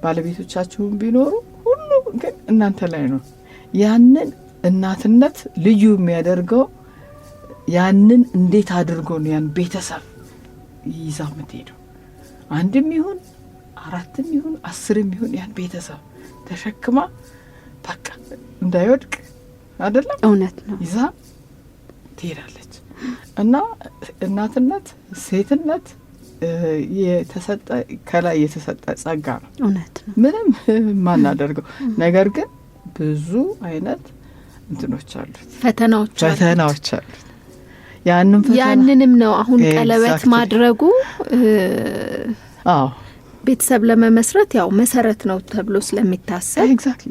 ባለቤቶቻችሁም ቢኖሩ ሁሉ ግን እናንተ ላይ ነው። ያንን እናትነት ልዩ የሚያደርገው ያንን እንዴት አድርጎ ነው ያን ቤተሰብ ይዛ የምትሄደው። አንድም ይሁን አራትም ይሁን 10 ይሁን ያን ቤተሰብ ተሸክማ በቃ እንዳይወድቅ አይደለም እውነት ነው ይዛ ትሄዳለች። እና እናትነት ሴትነት የተሰጠ ከላይ የተሰጠ ጸጋ ነው። እውነት ነው፣ ምንም ማናደርገው ነገር ግን ብዙ አይነት እንትኖች አሉት፣ ፈተናዎች አሉት። ያንንም ነው አሁን ቀለበት ማድረጉ ቤተሰብ ለመመስረት ያው መሰረት ነው ተብሎ ስለሚታሰብ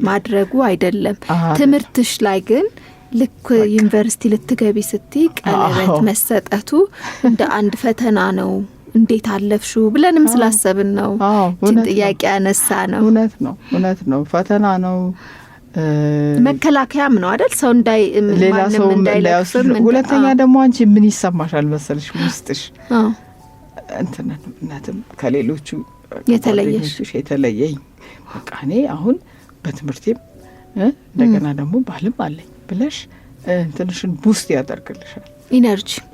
ማድረጉ አይደለም። ትምህርትሽ ላይ ግን ልክ ዩኒቨርሲቲ ልትገቢ ስትይ ቀለበት መሰጠቱ እንደ አንድ ፈተና ነው። እንዴት አለፍሹ ብለንም ስላሰብን ነው ጥያቄ ያነሳ ነው። እውነት ነው፣ ፈተና ነው። መከላከያም ነው አይደል? ሰው ሌላ ሰው እንዳይለቅም። ሁለተኛ ደግሞ አንቺ ምን ይሰማሻል መሰልሽ ውስጥሽ እንትነትም ከሌሎቹ የተለየኝ በቃ እኔ አሁን በትምህርቴም እንደገና ደግሞ ባልም አለኝ ብለሽ እንትንሽን ቡስት ያደርግልሻል።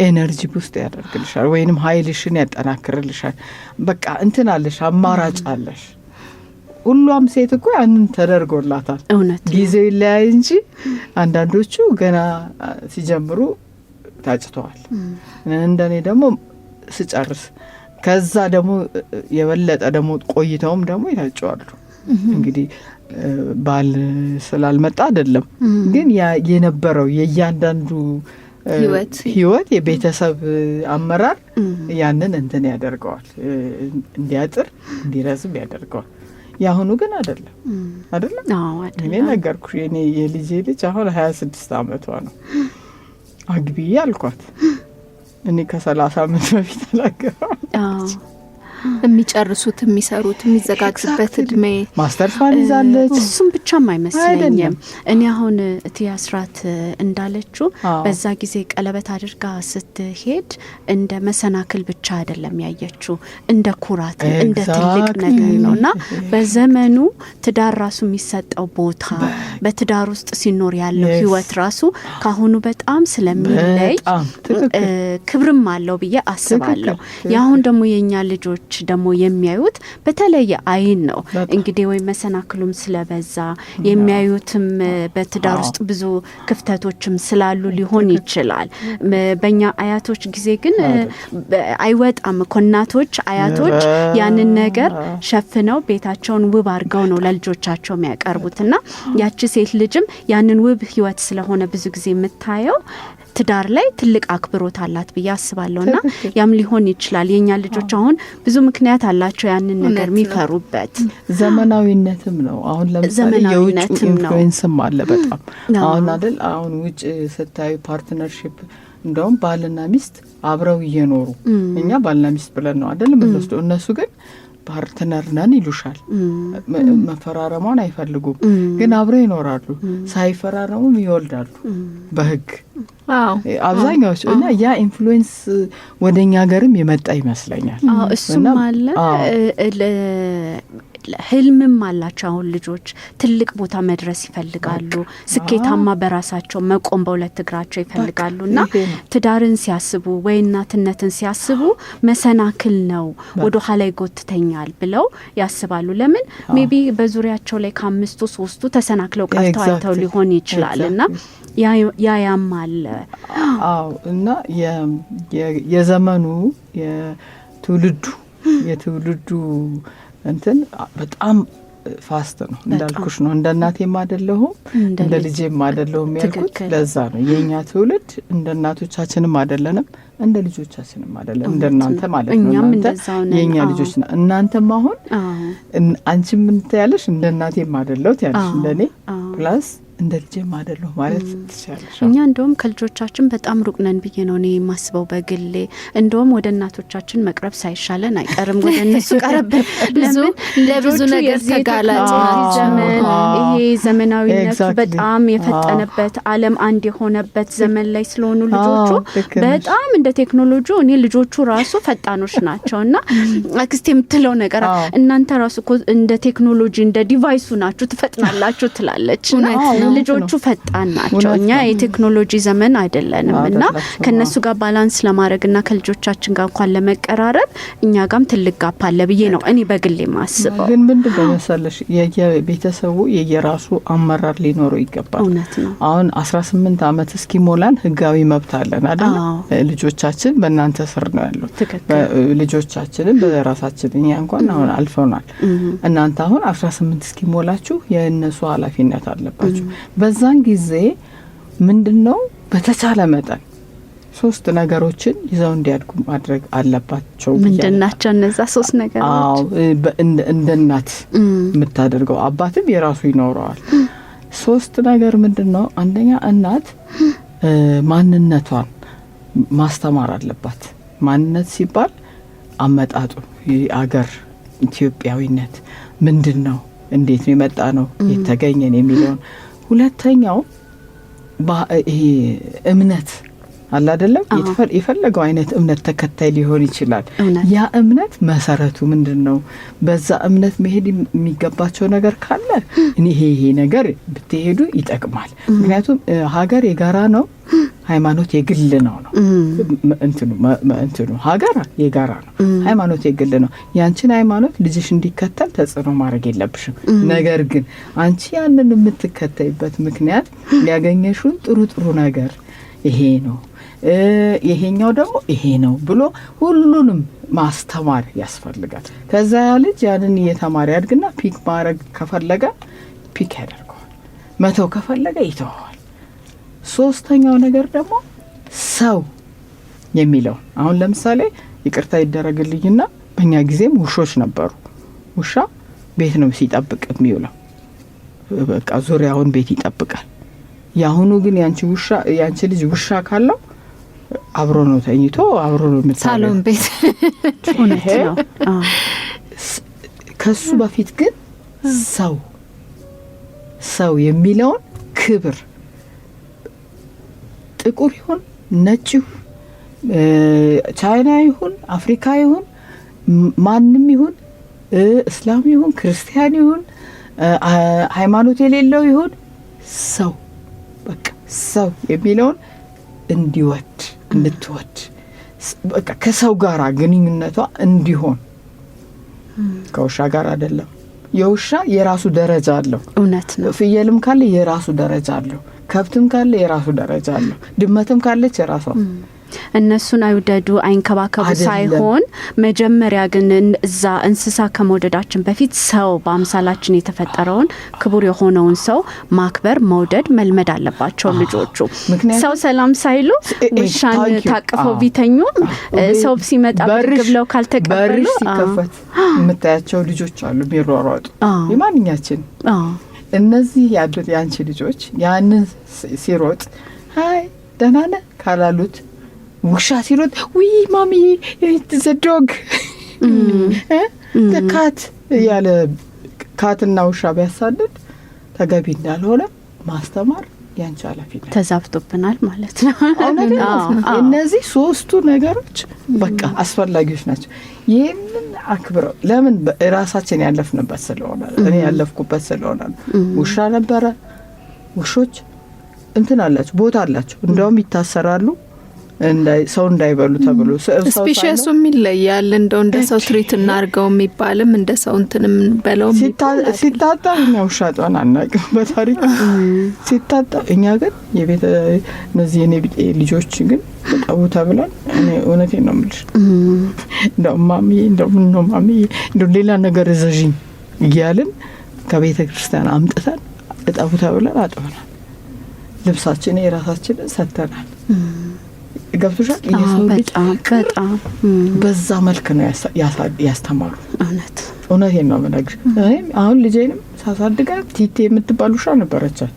ኤነርጂ ቡስት ያደርግልሻል፣ ወይንም ኃይልሽን ያጠናክርልሻል። በቃ እንትን አለሽ፣ አማራጭ አለሽ። ሁሏም ሴት እኮ ያንን ተደርጎላታል። ጊዜው ይለያይ እንጂ አንዳንዶቹ ገና ሲጀምሩ ታጭተዋል። እንደኔ ደግሞ ስጨርስ ከዛ ደግሞ የበለጠ ደግሞ ቆይተውም ደግሞ ይታጨዋሉ። እንግዲህ ባል ስላልመጣ አይደለም፣ ግን የነበረው የእያንዳንዱ ህይወት የቤተሰብ አመራር ያንን እንትን ያደርገዋል፣ እንዲያጥር እንዲረዝም ያደርገዋል። ያሁኑ ግን አይደለም። እኔ ነገርኩሽ፣ የኔ የልጄ ልጅ አሁን 26 ዓመቷ ነው። አግቢ አልኳት። እኔ ከ30 ዓመት በፊት አላገባም። የሚጨርሱት የሚሰሩት የሚዘጋጁበት እድሜ ማስተርሷን ይዛለች። እሱም ብቻም አይመስለኝም። እኔ አሁን እቴ አስራት እንዳለችው በዛ ጊዜ ቀለበት አድርጋ ስትሄድ እንደ መሰናክል ብቻ አይደለም ያየችው፣ እንደ ኩራት እንደ ትልቅ ነገር ነውና በዘመኑ ትዳር ራሱ የሚሰጠው ቦታ በትዳር ውስጥ ሲኖር ያለው ህይወት ራሱ ካሁኑ በጣም ስለሚለይ ክብርም አለው ብዬ አስባለሁ። ያሁን ደግሞ የኛ ልጆች ደግሞ የሚያዩት በተለየ አይን ነው። እንግዲህ ወይ መሰናክሉም ስለበዛ የሚያዩትም በትዳር ውስጥ ብዙ ክፍተቶችም ስላሉ ሊሆን ይችላል። በእኛ አያቶች ጊዜ ግን አይወጣም እኮ እናቶች፣ አያቶች ያንን ነገር ሸፍነው ቤታቸውን ውብ አድርገው ነው ለልጆቻቸው የሚያቀርቡትና ያቺ ሴት ልጅም ያንን ውብ ህይወት ስለሆነ ብዙ ጊዜ የምታየው ትዳር ላይ ትልቅ አክብሮት አላት ብዬ አስባለሁና ያም ሊሆን ይችላል። የኛ ልጆች አሁን ብዙ ምክንያት አላቸው ያንን ነገር የሚፈሩበት። ዘመናዊነትም ነው። አሁን ለምሳሌ የውጭ ኢንፍሉዌንስም አለ በጣም አሁን አይደል? አሁን ውጭ ስታይ ፓርትነርሺፕ እንደውም ባልና ሚስት አብረው እየኖሩ እኛ ባልና ሚስት ብለን ነው አይደል የምንወስደው። እነሱ ግን ፓርትነር ነን ይሉሻል። መፈራረሟን አይፈልጉም፣ ግን አብረው ይኖራሉ። ሳይፈራረሙም ይወልዳሉ በህግ አብዛኛዎች። እና ያ ኢንፍሉዌንስ ወደኛ ሀገርም የመጣ ይመስለኛል። እሱም አለ። ህልምም አላቸው። አሁን ልጆች ትልቅ ቦታ መድረስ ይፈልጋሉ። ስኬታማ በራሳቸው መቆም በሁለት እግራቸው ይፈልጋሉና ትዳርን ሲያስቡ ወይ እናትነትን ሲያስቡ መሰናክል ነው ወደ ኋላ ይጎትተኛል ብለው ያስባሉ። ለምን ሜቢ በዙሪያቸው ላይ ከ5 3 ተሰናክለው ቀርተው አይተው ሊሆን ይችላልና ያም አለ። እና የዘመኑ የትውልዱ እንትን በጣም ፋስት ነው እንዳልኩሽ ነው። እንደ እናቴም አይደለሁም እንደ ልጄም አይደለሁም ያልኩት ለዛ ነው። የኛ ትውልድ እንደ እናቶቻችንም አይደለንም እንደ ልጆቻችንም አይደለም፣ እንደ እናንተ ማለት ነው። እናንተ የኛ ልጆች ነው። እናንተም አሁን አንቺም ምን ትያለሽ? እንደ እናቴም አይደለሁት ያለሽ እንደኔ ፕላስ እንደ ልጄም አይደለሁ ማለት ትችላለሽ። እኛ እንደውም ከልጆቻችን በጣም ሩቅ ነን ብዬ ነው እኔ የማስበው በግሌ። እንደውም ወደ እናቶቻችን መቅረብ ሳይሻለን አይቀርም ወደ እነሱ ቀረብን። ለብዙ ነገር ተጋላጭ ዘመን ይሄ ዘመናዊነቱ በጣም የፈጠነበት ዓለም አንድ የሆነበት ዘመን ላይ ስለሆኑ ልጆቹ በጣም እንደ ቴክኖሎጂ እኔ ልጆቹ ራሱ ፈጣኖች ናቸውና አክስቴ የምትለው ነገር እናንተ ራሱ እንደ ቴክኖሎጂ እንደ ዲቫይሱ ናችሁ ትፈጥናላችሁ ትላለችና ልጆቹ ፈጣን ናቸው። እኛ የቴክኖሎጂ ዘመን አይደለንም እና ከነሱ ጋር ባላንስ ለማድረግና ከልጆቻችን ጋር እንኳን ለመቀራረብ እኛ ጋርም ትልቅ ጋፕ አለ ብዬ ነው እኔ በግሌ ማስበው። ግን ምንድነው መሰለሽ የቤተሰቡ የየራሱ አመራር ሊኖረው ይገባል። እውነት ነው። አሁን 18 ዓመት እስኪሞላን ህጋዊ መብት አለን አይደል? ልጆቻችን በእናንተ ስር ነው ያሉት። ልጆቻችንን በራሳችን እኛ እንኳን አሁን አልፈውናል። እናንተ አሁን 18 እስኪሞላችሁ የእነሱ ኃላፊነት አለባችሁ። በዛን ጊዜ ምንድነው በተቻለ መጠን 3 ነገሮችን ይዘው እንዲያድጉ ማድረግ አለባቸው። ምንድናቸው እነዛ 3 ነገሮች? እንደ እናት የምታደርገው አባትም የራሱ ይኖረዋል። 3 ነገር ምንድነው? አንደኛ እናት ማንነቷን ማስተማር አለባት። ማንነት ሲባል አመጣጡ የአገር ኢትዮጵያዊነት ምንድነው፣ እንዴት ነው የመጣ ነው የተገኘን የሚለውን። ሁለተኛው ይሄ እምነት አለ አይደለም? የፈለገው አይነት እምነት ተከታይ ሊሆን ይችላል። ያ እምነት መሰረቱ ምንድነው? በዛ እምነት መሄድ የሚገባቸው ነገር ካለ ይሄ ነገር ብትሄዱ ይጠቅማል። ምክንያቱም ሀገር የጋራ ነው፣ ሃይማኖት የግል ነው። እንትኑ ሀገር የጋራ ነው፣ ሃይማኖት የግል ነው። ያንቺን ሃይማኖት ልጅሽ እንዲከተል ተጽዕኖ ማድረግ የለብሽም። ነገር ግን አንቺ ያንን የምትከተይበት ምክንያት ያገኘሽውን ጥሩ ነገር ይሄ ነው፣ ይሄኛው ደግሞ ይሄ ነው ብሎ ሁሉንም ማስተማር ያስፈልጋል። ከዛ ያ ልጅ ያንን እየተማረ ያድግና ፒክ ማድረግ ከፈለገ ፒክ ያደርገዋል፣ መተው ከፈለገ ይተዋል። ሶስተኛው ነገር ደግሞ ሰው የሚለው አሁን ለምሳሌ ይቅርታ ይደረግልኝና በእኛ ጊዜም ውሾች ነበሩ። ውሻ ቤት ነው ሲጠብቅ የሚውለው፣ በቃ ዙሪያውን ቤት ይጠብቃል። ያሁኑ ግን ያንቺ ልጅ ውሻ ካለው አብሮ ነው ተኝቶ አብሮ ነው ሳሎን ቤት እውነት ነው። ከሱ በፊት ግን ሰው የሚለውን ክብር ጥቁር ይሁን ነጭ ይሁን ቻይና ይሁን አፍሪካ ይሁን ማንም ይሁን እስላም ይሁን ክርስቲያን ይሁን ሃይማኖት የሌለው ይሁን ሰው በቃ ሰው የሚለውን እንድትወድ በቃ ከሰው ጋር ግንኙነቷ እንዲሆን ከውሻ ጋር አይደለም። የውሻ የራሱ ደረጃ አለው። እውነት ነው። ፍየልም ካለ የራሱ ደረጃ አለው። ከብትም ካለ የራሱ ደረጃ አለው። ድመትም ካለች የራሷ። እነሱን አይውደዱ አይንከባከቡ ሳይሆን መጀመሪያ ግን እዛ እንስሳ ከመውደዳችን በፊት ሰው በአምሳላችን የተፈጠረውን ክቡር የሆነውን ሰው ማክበር መውደድ መልመድ አለባቸው ልጆቹ። ሰው ሰላም ሳይሉ ውሻን ታቅፈው ቢተኙ ሰው ሲመጣ ብድግ ብለው ካልተቀበሉ ሲከፈት የምታያቸው ልጆች አሉ የሚሯሯጡ የማንኛችን እነዚህ ያሉት ያንቺ ልጆች ያንን ሲሮጥ ሃይ ደህና ነህ ካላሉት ውሻ ሲሮጥ ዊ ማሚ ዘ ዶግ ካት ያለ ካትና ውሻ ቢያሳድድ ተገቢ እንዳልሆነ ማስተማር ያንቺ ኃላፊነት ተዛብቶብናል ማለት ነው። እነዚህ ሶስቱ ነገሮች በቃ አስፈላጊዎች ናቸው። ይህንን አክብረው ለምን ራሳችን ያለፍንበት ስለሆነ እኔ ያለፍኩበት ስለሆነ ውሻ ነበረ። ውሾች እንትን አላቸው ቦታ አላቸው። እንደውም ይታሰራሉ ሰው እንዳይበሉ ተብሎ ስፔሻሱም ይለያል። እንደ ሰው ትሪት እናርገው የሚባልም እንደ ሰው እንትንም በለው ሲታጣ እኛ ውሻ ጧን አናውቅም በታሪክ ሲታጣ። እኛ ግን የቤተ እነዚህ የኔ ቢጤ ልጆች ግን ተጣቡ ተብለን እኔ እውነቴን ነው የምልሽ እንደው ማሚዬ እንደው ማሚዬ እንደው ሌላ ነገር እዘዥኝ እያልን ከቤተ ክርስቲያን አምጥተን ተጣቡ ተብለን አጥበናል። ልብሳችን የራሳችንን ሰጥተናል። ገብቶሻል? የሰው ልጅ በጣም በዛ መልክ ነው ያስተማሩ። እውነቴን ነው የምነግርሽ። እኔም አሁን ልጄንም ሳሳድጋት ቲቴ የምትባል ውሻ ነበረቻት።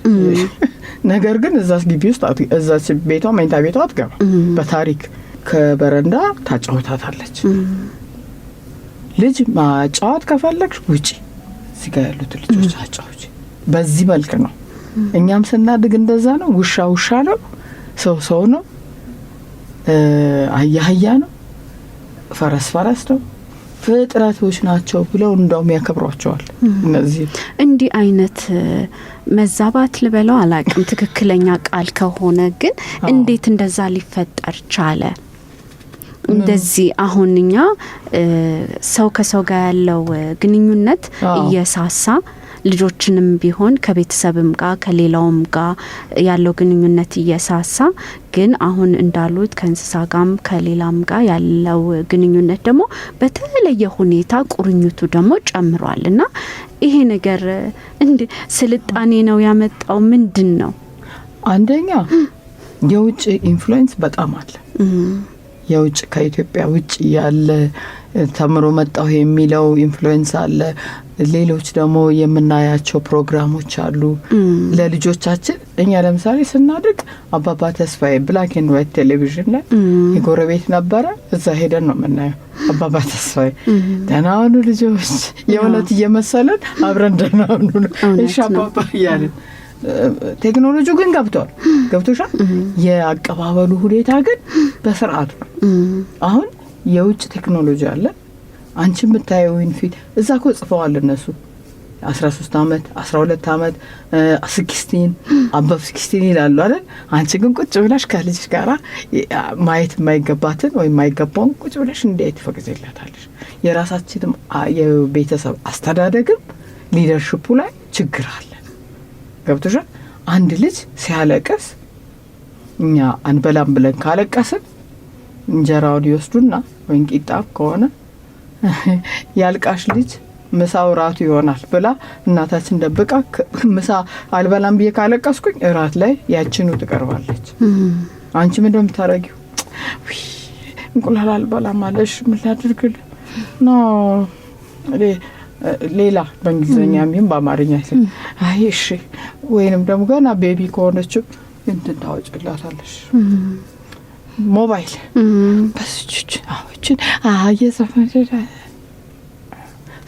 ነገር ግን እዛስ ግቢ ውስጥ እዛች ቤቷ መኝታ ቤቷ አትገባ። በታሪክ ከበረንዳ ታጫውታታለች። ልጅ ማጫወት ከፈለግሽ ውጪ፣ እዚህ ጋር ያሉት ልጆች አጫውች። በዚህ መልክ ነው እኛም ስናድግ እንደዛ ነው። ውሻ ነው፣ ሰው ነው፣ አህያ ነው፣ ፈረስ ነው፣ ፍጥረቶች ናቸው ብለው እንደውም ያከብሯቸዋል። እነዚህ እንዲህ አይነት መዛባት ልበለው አላቅም ትክክለኛ ቃል ከሆነ ግን እንዴት እንደዛ ሊፈጠር ቻለ? እንደዚህ አሁን እኛ ሰው ከሰው ጋር ያለው ግንኙነት እየሳሳ ልጆችንም ቢሆን ከቤተሰብም ጋር ከሌላውም ጋር ያለው ግንኙነት እየሳሳ ግን አሁን እንዳሉት ከእንስሳ ጋርም ከሌላም ጋር ያለው ግንኙነት ደግሞ በተለየ ሁኔታ ቁርኝቱ ደግሞ ጨምሯልና ይሄ ነገር ስልጣኔ ነው ያመጣው? ምንድን ነው? አንደኛ የውጭ ኢንፍሉዌንስ በጣም አለ። የውጭ ከኢትዮጵያ ውጭ ያለ ተምሮ መጣው የሚለው ኢንፍሉዌንስ አለ። ሌሎች ደግሞ የምናያቸው ፕሮግራሞች አሉ ለልጆቻችን። እኛ ለምሳሌ ስናድግ አባባ ተስፋዬ ብላክ ኤንድ ዋይት ቴሌቪዥን ላይ የጎረቤት ነበረ። እዛ ሄደን ነው የምናየው አባባ ተስፋዬ ደህና ሁኑ ልጆች፣ የእውነት እየመሰለን አብረን ደህና ሁኑ እሺ አባባ እያልን። ቴክኖሎጂ ግን ገብቶሻል። የአቀባበሉ ሁኔታ ግን በስርዓቱ ነው። አሁን የውጭ ቴክኖሎጂ አለ። አንቺ የምታየውን ፊት እዛ እኮ ጽፈዋል እነሱ 13 ዓመት 12 ዓመት 16 አባብ 16 ይላሉ አይደል? አንቺ ግን ቁጭ ብለሽ ከልጅሽ ጋራ ማየት የማይገባትን ወይ የማይገባውን ቁጭ ብለሽ እንዴት ትፈቅጂላታለሽ? የራሳችንም የቤተሰብ አስተዳደግም ሊደርሺፑ ላይ ችግር አለ። ገብቶሻል? አንድ ልጅ ሲያለቅስ እኛ አንበላም ብለን ካለቀስን እንጀራውን ይወስዱና ወይም ቂጣ ከሆነ ያልቃሽ ልጅ ምሳው ራቱ ይሆናል ብላ እናታችን ደብቃ ምሳ አልበላም ብዬ ካለቀስኩኝ እራት ላይ ያችኑ ትቀርባለች። አንቺ ምን እንደምታረጊው? እንቁላል አልበላም አለሽ ምን ላድርግልህ ኖ ሌላ በእንግሊዝኛ ምን በአማርኛ ሲል አይ እሺ ወይንም ደግሞ ገና ቤቢ ከሆነችው እንትን ታወጭላታለሽ ሞባይል በስጭ አዎችን አየሰፈረ።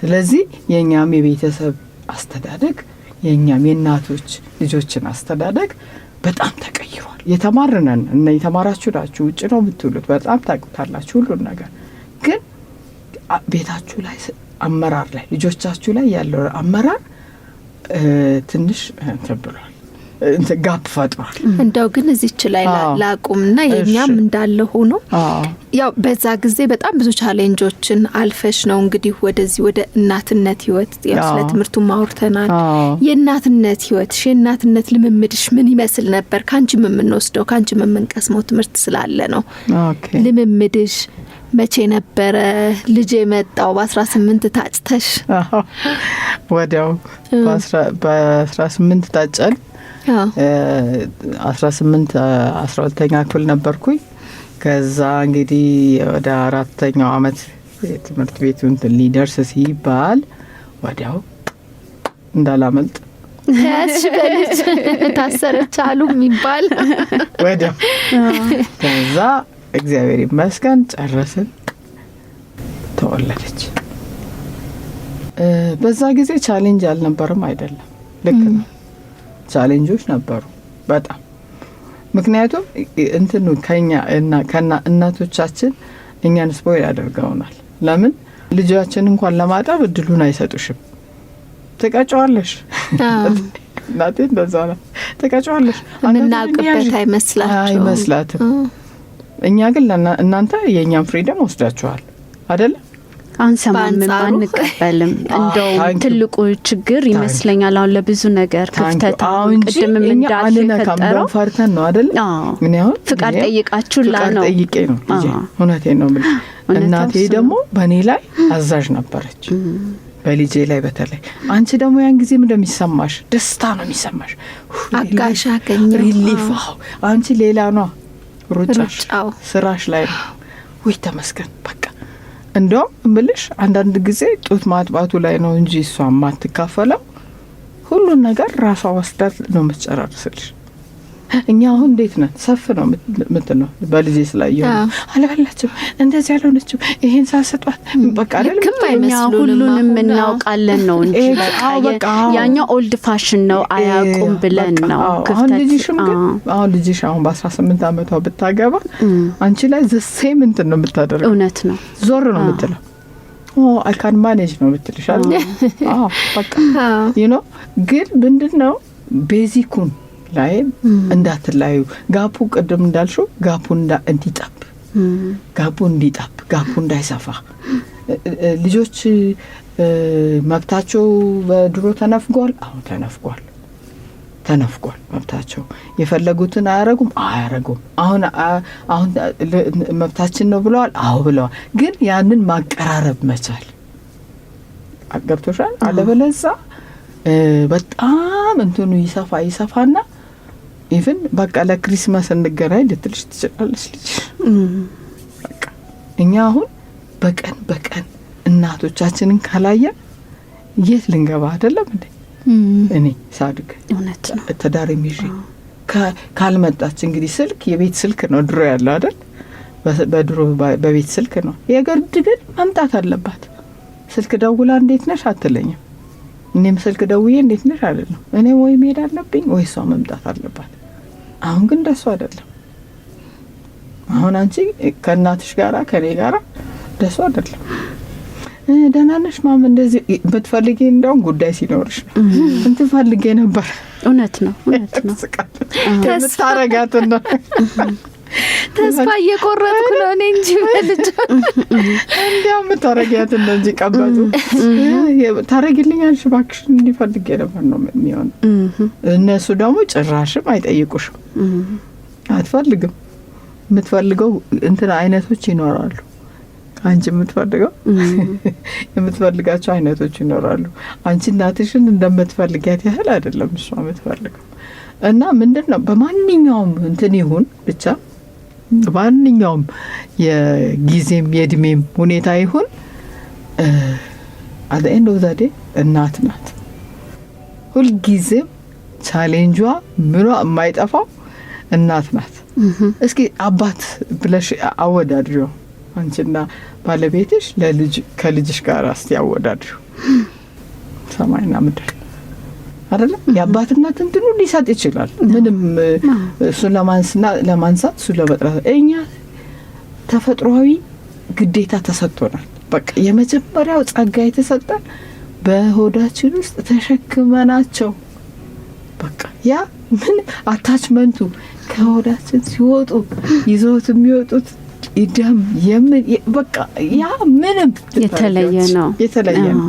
ስለዚህ የኛም የቤተሰብ አስተዳደግ የኛም የእናቶች ልጆችን አስተዳደግ በጣም ተቀይሯል። የተማርነን እና የተማራችሁ ናችሁ ውጭ ነው የምትውሉት በጣም ታውቁታላችሁ ሁሉን ነገር። ግን ቤታችሁ ላይ አመራር ላይ ልጆቻችሁ ላይ ያለው አመራር ትንሽ እንትን ብሏል ጋፕ ፈጥሯል። እንደው ግን እዚች ላይ ላቁምና የኛም እንዳለ ሆኖ ያው በዛ ጊዜ በጣም ብዙ ቻሌንጆችን አልፈሽ ነው እንግዲህ ወደዚህ ወደ እናትነት ህይወት ያው ስለ ትምህርቱ ማውርተናል። የእናትነት ህይወትሽ የእናትነት ልምምድሽ ምን ይመስል ነበር? ካንቺ ምን ወስደው ካንቺ ምን ቀስመው ትምህርት ስላለ ነው። ልምምድሽ መቼ ነበረ? ልጅ የመጣው በ18 ታጭተሽ? ወዲያው በ18 ታጨል 18 12ኛ ክፍል ነበርኩኝ። ከዛ እንግዲህ ወደ 4ኛው አመት ትምህርት ቤቱን ሊደርስ ሲባል ወዲያው እንዳላመልጥ ያስበልጭ ታሰረች አሉ የሚባል ወዲያው ከዛ እግዚአብሔር ይመስገን ጨረስን። ተወለደች። በዛ ጊዜ ቻሌንጅ አልነበረም አይደለም፣ ልክ ነው ቻሌንጆች ነበሩ በጣም። ምክንያቱም እንትኑ ከና እናቶቻችን እኛን ስፖይል ያደርገውናል። ለምን ልጃችን እንኳን ለማጠብ እድሉን አይሰጡሽም። ትቀጫዋለሽ እናቴ እንደዛ ነው ትቀጫዋለሽ። ምናውቅበት አይመስላትም። እኛ ግን እናንተ የኛን ፍሪደም ወስዳችኋል አይደል? አንሰማም አንቀበልም። እንደው ትልቁ ችግር ይመስለኛል አሁን ለብዙ ነገር ክፍተት ቅድም እንዳልፈጠረው ፈርተን ነው አይደል? ምን ያው ፍቃድ ጠይቃችሁላ ነው ጠይቄ ነው ልጄ እውነቴን ነው ማለት። እናቴ ደግሞ በእኔ ላይ አዛዥ ነበረች በልጄ ላይ በተለይ። አንቺ ደግሞ ያን ጊዜ ምን እንደሚሰማሽ ደስታ ነው የሚሰማሽ አጋሽ አገኘ ሪሊፍ። አንቺ ሌላ ነው ሩጫሽ ስራሽ ላይ ወይ ተመስገን በቃ። እንደውም እምልሽ አንዳንድ ጊዜ ጡት ማጥባቱ ላይ ነው እንጂ እሷ ማትካፈለው ሁሉን ነገር ራሷ ወስዳት ነው የምትጨራርስልሽ። እኛ አሁን እንዴት ነን? ሰፍ ነው ምትነው በልጄ ስላየው አለበላችም እንደዚህ ያልሆነችም ይሄን ሳሰጧት በቃ እኛ ሁሉንም እናውቃለን ነው እንጂ በቃ ያኛው ኦልድ ፋሽን ነው አያውቁም ብለን ነው ክፍተት። አሁን ልጅሽ አሁን በ18 አመቷ ብታገባ አንቺ ላይ ዘሴም እንትን ነው የምታደርገው። እውነት ነው ዞር ነው የምትለው አይ ካን ማኔጅ ነው የምትልሻል። በቃ ግን ምንድነው ቤዚኩን ላይ እንዳትላዩ ጋፑ ቅድም እንዳልሽው ጋፑ እንዲጠብ ጋፑ እንዳይሰፋ ልጆች መብታቸው በድሮ ተነፍጓል። አሁን ተነፍጓል መብታቸው። የፈለጉትን አያረጉም። አሁን መብታችን ነው ብለዋል። ብለዋል። ግን ያንን ማቀራረብ መቻል ገብቶሻል። አለበለዚያ በጣም እንትኑ ይሰፋና ኢቭን በቃ ለክሪስማስ እንገናኝ ልትልሽ ትችላለች ልጅ። በቃ እኛ አሁን በቀን እናቶቻችንን ካላየን የት ልንገባ አይደለም እንዴ? እኔ ሳድግ እውነት ነው ተዳሪ ሚጂ ካልመጣች እንግዲህ ስልክ የቤት ስልክ ነው ድሮ ያለው አይደል? በድሮ በቤት ስልክ ነው። የግድ ግን መምጣት አለባት። ስልክ ደውላ እንዴት ነሽ አትለኝም። እኔም ስልክ ደውዬ እንዴት ነሽ አይደለም። እኔ ወይ መሄድ አለብኝ ወይ እሷ መምጣት አለባት። አሁን ግን እንደሱ አይደለም። አሁን አንቺ ከእናትሽ ጋራ ከኔ ጋራ እንደሱ አይደለም። ደህና ነሽ ማም እንደዚህ ብትፈልጊ እንደውም ጉዳይ ሲኖርሽ ነው እንትን ፈልጌ ነበር። እውነት ነው ተስፋረጋትና ተስፋ እየቆረጥኩ ነው እኔ እንጂ ልጅ እንዲያው ምታረጊያት እንደዚህ ቀበጡ ታረጊልኛልሽ እባክሽ እንዲፈልግ ነበር ነው የሚሆነው። እነሱ ደግሞ ጭራሽም አይጠይቁሽም። አትፈልግም። የምትፈልገው እንትን አይነቶች ይኖራሉ። አንቺ የምትፈልጋቸው አይነቶች ይኖራሉ። አንቺ እናትሽን እንደምትፈልጊያት ያህል አይደለም እሷ የምትፈልገው። እና ምንድነው በማንኛውም እንትን ይሁን ብቻ በማንኛውም የጊዜም የእድሜም ሁኔታ ይሁን አት ኤንድ ኦፍ ዘ ዴይ እናት ናት። ሁልጊዜም ቻሌንጇ ምኗ የማይጠፋው እናት ናት። እስኪ አባት ብለሽ አወዳድሪው አንቺና ባለቤትሽ ከልጅሽ ጋር እስቲ አወዳድሪው። ሰማይና ምድር አይደለም። የአባትነት እንትኑ ሊሰጥ ይችላል። ምንም እሱ ለማንሳት እሱ ለመጥራት እኛ ተፈጥሯዊ ግዴታ ተሰጥቶናል። በቃ የመጀመሪያው ጸጋ የተሰጠን በሆዳችን ውስጥ ተሸክመናቸው በቃ ያ ምን አታችመንቱ ከሆዳችን ሲወጡ ይዘውት የሚወጡት ደም በቃ ያ ምንም የተለየ ነው።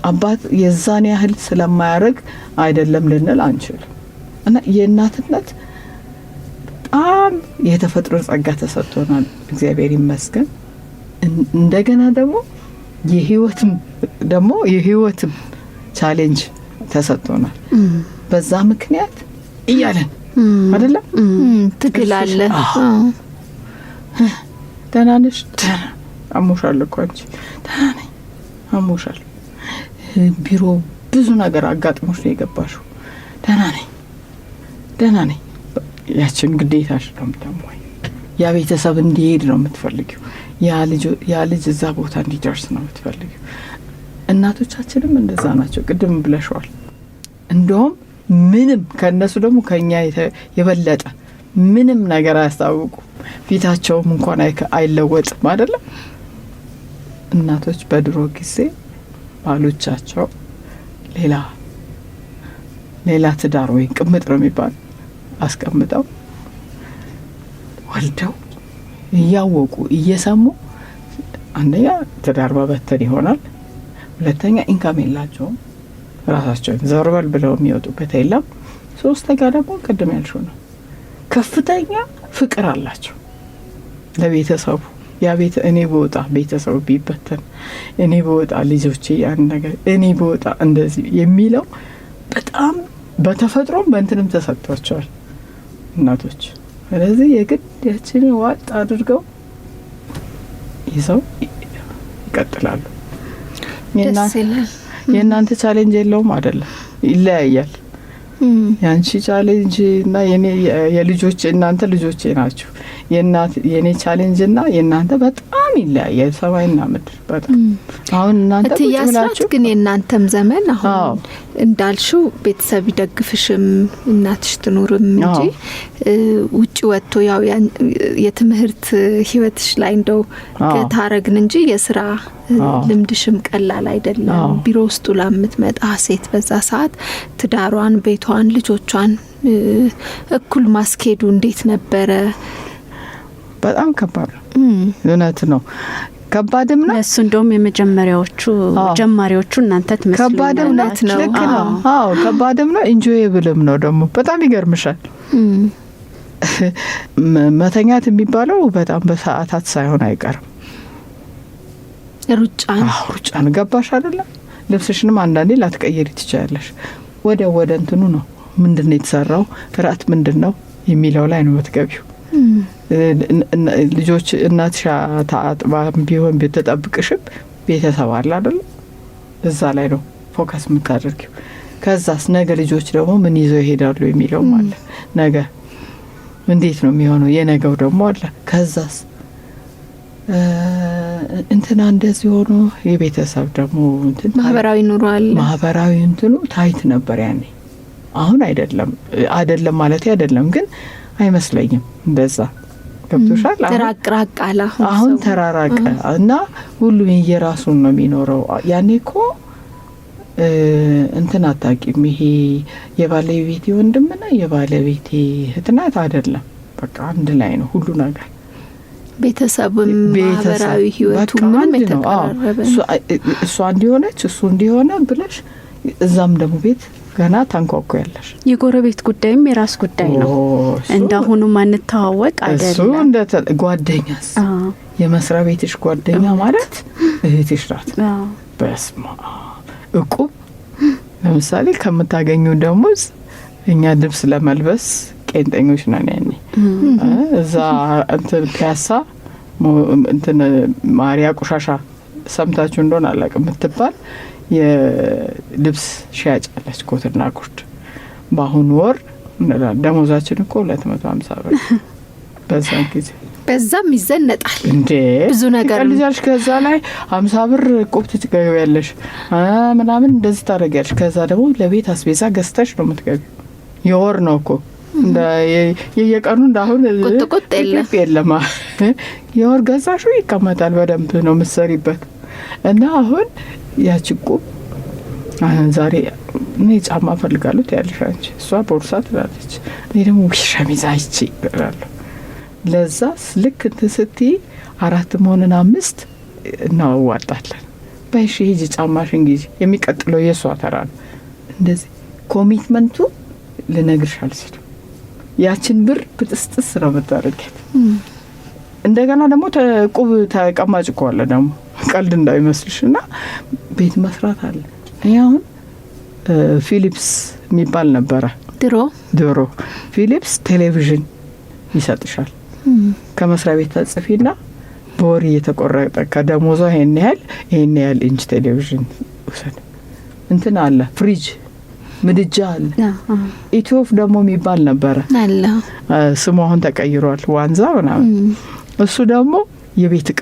አባት የዛን ያህል ስለማያደርግ አይደለም ልንል አንችልም። እና የእናትነት በጣም የተፈጥሮ ጸጋ ተሰጥቶናል፣ እግዚአብሔር ይመስገን። እንደገና ደግሞ የህይወትም ቻሌንጅ ተሰጥቶናል። በዛ ምክንያት እያለን አይደለም ትግል አለ። ደህና ነሽ? አሞሻል እኮ አንቺ። ደህና ነኝ። አሞሻል። ቢሮ ብዙ ነገር አጋጥሞሽ ነው የገባሽው። ደህና ነኝ። ያችን ግዴታሽ ነው የምታሟይ። ያ ቤተሰብ እንዲሄድ ነው የምትፈልጊው። ያ ልጅ እዛ ቦታ እንዲደርስ ነው የምትፈልጊው። እናቶቻችንም እንደዛ ናቸው። ቅድም ብለሽዋል። እንደውም ምንም ከነሱ ደግሞ ከኛ የበለጠ ምንም ነገር አያስታውቁም። ፊታቸውም እንኳን አይለወጥም አይደለም። እናቶች በድሮ ጊዜ ባሎቻቸው ሌላ ትዳር ወይ ቅምጥ ነው የሚባል አስቀምጠው ወልደው እያወቁ እየሰሙ አንደኛ ትዳር በበተን ይሆናል፣ ሁለተኛ ኢንካም የላቸውም፣ ራሳቸውን ዘርበል ብለው የሚወጡበት የለም፣ ሶስተኛ ደግሞ ቅድም ያልሽው ነው ከፍተኛ ፍቅር አላቸው ለቤተሰቡ። ያ ቤት እኔ በወጣ ቤተሰቡ ቢበተን፣ እኔ በወጣ ልጆቼ ያን ነገር፣ እኔ በወጣ እንደዚህ የሚለው በጣም በተፈጥሮም በእንትንም ተሰጥቷቸዋል እናቶች። ስለዚህ የግድ ያችንን ዋጥ አድርገው ይዘው ይቀጥላሉ። የእናንተ ቻሌንጅ የለውም አይደለም፣ ይለያያል። ያንቺ ቻሌንጅ እና የልጆች እናንተ ልጆቼ ናችሁ። የኔ ቻሌንጅ እና የእናንተ በጣም ይለያያል፣ ሰማይና ምድር በጣም። አሁን እናንተ ትያስራት ግን የእናንተም ዘመን አሁን እንዳልሽው ቤተሰብ ይደግፍሽም እናትሽ ትኖርም እንጂ ውጪ ወጥቶ ያው የትምህርት ህይወትሽ ላይ እንደው ከታረግን እንጂ የስራ ልምድሽም ቀላል አይደለም። ቢሮ ውስጥ ለምትመጣ ሴት በዛ ሰዓት ትዳሯን፣ ቤቷን፣ ልጆቿን እኩል ማስኬዱ እንዴት ነበረ? በጣም ከባድ ነው። እውነት ነው። ከባድም ነው እሱ። እንደውም የመጀመሪያዎቹ ጀማሪዎቹ እናንተ ትመስሉ። ከባድም ነው። ልክ ነው። ከባድም ነው። ኢንጆይብልም ነው ደግሞ። በጣም ይገርምሻል። መተኛት የሚባለው በጣም በሰዓታት ሳይሆን አይቀርም። ሩጫን ገባሽ አይደለም? ልብስሽንም አንዳንዴ ላትቀይሪ ትችላለሽ። ወደ እንትኑ ነው ምንድነው የተሰራው ፍርአት ምንድነው የሚለው ላይ ነው የምትገቢው። ልጆች እናትሽ ታጥባ ቢሆን ተጠብቅሽም ቤተሰብ አለ አይደል? እዛ ላይ ነው ፎከስ የምታደርጊው። ከዛስ ነገ ልጆች ደግሞ ምን ይዘው ይሄዳሉ የሚለው አለ። ነገ እንዴት ነው የሚሆነው የነገው ደግሞ አለ። ከዛስ እንትና እንደዚህ ሆኖ የቤተሰብ ደግሞ እንትን ማህበራዊ ኑሮ አለ። ማህበራዊ እንትኑ ታይት ነበር ያኔ። አሁን አይደለም ማለት አይደለም፣ ግን አይመስለኝም እንደዛ። ገብቶሻል? ተራራቅ አለ። አሁን ተራራቀ እና ሁሉም የየራሱን ነው የሚኖረው። ያኔ እኮ እንትን አታውቂም። ይሄ የባለቤቴ ወንድምና የባለቤቴ እህትናት አይደለም። በቃ አንድ ላይ ነው ሁሉ ነገር። ቤተሰብም ማህበራዊ ህይወቱ ምንም የተቀራረበ። እሷ እንዲሆነች እሱ እንዲሆነ ብለሽ እዛም ደግሞ ቤት ገና ታንኳኳ ያለሽ። የጎረቤት ጉዳይም የራስ ጉዳይ ነው። እንዳሁኑ ማንተዋወቅ አይደለም። እሱ እንደ ጓደኛስ የመስሪያ ቤትሽ ጓደኛ ማለት እህትሽ ናት። በስማ እቁብ ለምሳሌ ከምታገኙ ደሞዝ እኛ ልብስ ለመልበስ ቄንጠኞች ነን። ያኔ እዛ እንትን ፒያሳ እንትን ማሪያ ቆሻሻ ሰምታችሁ እንደሆነ አላውቅም የምትባል የልብስ ሻጭ አለች፣ ኮትና ጉርድ። በአሁኑ ወር ደሞዛችን እኮ 250 ብር በዛን ጊዜ በዛም ይዘነጣል እንዴ ብዙ ነገር ልጃሽ። ከዛ ላይ 50 ብር ቁብ ትገቢያለሽ ምናምን እንደዚህ ታደርጊያለሽ። ከዛ ደግሞ ለቤት አስቤዛ ገዝተሽ ነው የምትገቢው። የወር ነው እኮ እንደ የየቀኑ እንዳሁን ቁጥቁጥ የለም። የወር ገዛሹ ይቀመጣል፣ በደንብ ነው የምትሰሪበት። እና አሁን ያቺ ቁብ ዛሬ እኔ ጫማ ፈልጋለሁ ትያለሽ አንቺ፣ እሷ ቦርሳ ትላለች፣ እኔ ደግሞ ሸሚዝ አይቼ እላለሁ። ለዛ ልክ እንትን ስትይ 4 መሆንን 5 እናዋጣለን። በእሺ ሂጂ ጫማሽን ጊዜ የሚቀጥለው የሷ ተራ ነው። እንደዚህ ኮሚትመንቱ ልነግርሽ አልችልም። ያችን ብር ብጥስጥስ ነው የምታደርጊያት። እንደገና ደግሞ ቁብ ተቀማጭ እኮ አለ ደግሞ ቀልድ እንዳይመስልሽ። እና ቤት መስራት አለ። እኔ አሁን ፊሊፕስ የሚባል ነበረ ድሮ ፊሊፕስ ቴሌቪዥን ይሰጥሻል። ከመስሪያ ቤት ተጽፊና በወር እየተቆረጠ ከደሞዟ ይሄን ያህል ኢንች ቴሌቪዥን ውሰድ። እንትን አለ ፍሪጅ፣ ምድጃ አለ። ኢትዮፍ ደግሞ የሚባል ነበረ አለ፣ ስሙ አሁን ተቀይሯል፣ ዋንዛ ምናምን። እሱ ደግሞ የቤት እቃ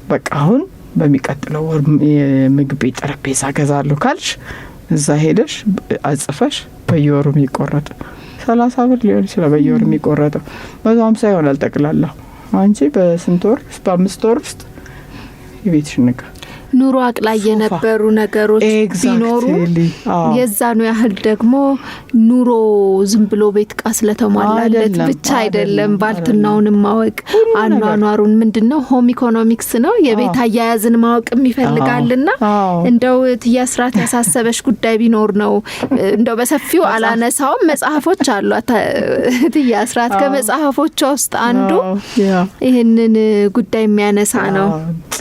በቃ አሁን በሚቀጥለው ወር የምግብ ቤት ጠረጴዛ ገዛለሁ ካልሽ እዛ ሄደሽ አጽፈሽ በየወሩ የሚቆረጥ 30 ብር ሊሆን ይችላል። በየወሩ የሚቆረጠው 150 ይሆናል ጠቅላላ። አንቺ በስንት ወር? በ5 ወር ውስጥ የቤትሽን እቃ ኑሮ አቅላይ የነበሩ ነገሮች ቢኖሩ የዛኑ ያህል ደግሞ ኑሮ ዝም ብሎ ቤት ቃ ስለተሟላለት ብቻ አይደለም። ባልትናውንም ማወቅ አኗኗሩን ምንድነው ሆም ኢኮኖሚክስ ነው፣ የቤት አያያዝን ማወቅም ይፈልጋልና እንደው ትያስራት ያሳሰበሽ ጉዳይ ቢኖር ነው እንደው በሰፊው አላነሳውም። መጽሐፎች አሉ ትያስራት፣ ከመጽሐፎች ውስጥ አንዱ ይሄንን ጉዳይ የሚያነሳ ነው።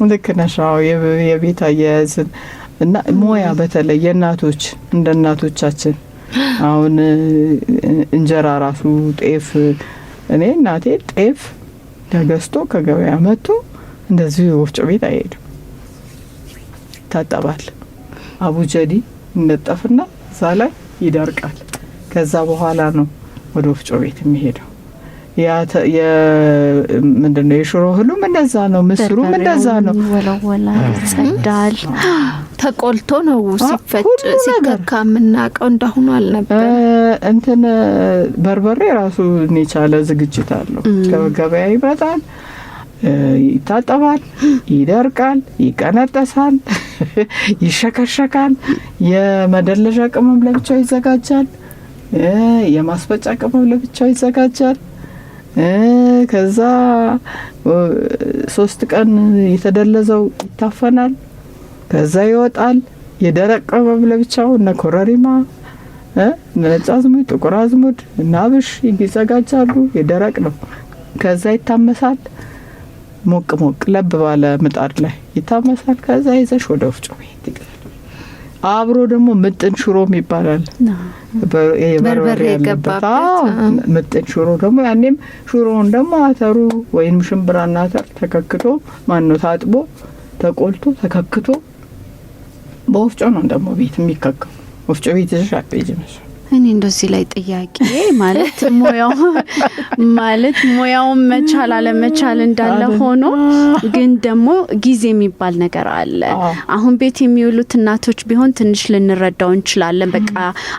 ልክ ነሽ። የቤት አያያዝን እና ሞያ በተለይ የእናቶች እንደ እናቶቻችን አሁን እንጀራ ራሱ ጤፍ፣ እኔ እናቴ ጤፍ ተገዝቶ ከገበያ መጥቶ እንደዚህ ወፍጮ ቤት አይሄድም፣ ታጠባል። አቡጀዲ ይነጠፍና እዛ ላይ ይደርቃል። ከዛ በኋላ ነው ወደ ወፍጮ ቤት የሚሄደው። ምንድነው የሽሮ እህሉም እንደዛ ነው፣ ምስሩም እንደዛ ነው። ወለወላ ጸዳል ተቆልቶ ነው ሲፈጭ ሲከካ የምናውቀው። እንዳሁኑ አልነበር። እንትን በርበሬ ራሱ የቻለ ዝግጅት አለው። ከገበያ ይመጣል፣ ይታጠባል፣ ይደርቃል፣ ይቀነጠሳል፣ ይሸከሸካል። የመደለዣ ቅመም ለብቻው ይዘጋጃል፣ የማስፈጫ ቅመም ለብቻው ይዘጋጃል። ከዛ 3 ቀን የተደለዘው ይታፈናል፣ ከዛ ይወጣል። የደረቅ ቅመም ለብቻው እነ ኮረሪማ፣ ነጭ አዝሙድ፣ ጥቁር አዝሙድ እና አብሽ ይዘጋጃሉ። የደረቅ ነው። ከዛ ይታመሳል፣ ሞቅ ለብ ባለ ምጣድ ላይ ይታመሳል። ከዛ ይዘሽ ወደ ወፍጮ ቤት ይገባል። አብሮ ደግሞ ምጥን ሽሮም ይባላል። በርበሬ ያለበት ምጥን ሽሮ ደግሞ ያኔም ሽሮውን ደግሞ አተሩ ወይም ሽምብራና አተር ተከክቶ ማነው ታጥቦ ተቆልቶ ተከክቶ በወፍጮ ነው ደግሞ ቤት የሚከከው። ወፍጮ ቤት ይዘሽ አትሄጂም። እኔ እንደዚህ ላይ ጥያቄ ማለት ሙያውን መቻል አለመቻል እንዳለ ሆኖ ግን ደግሞ ጊዜ የሚባል ነገር አለ። አሁን ቤት የሚውሉት እናቶች ቢሆን ትንሽ ልንረዳው እንችላለን። በቃ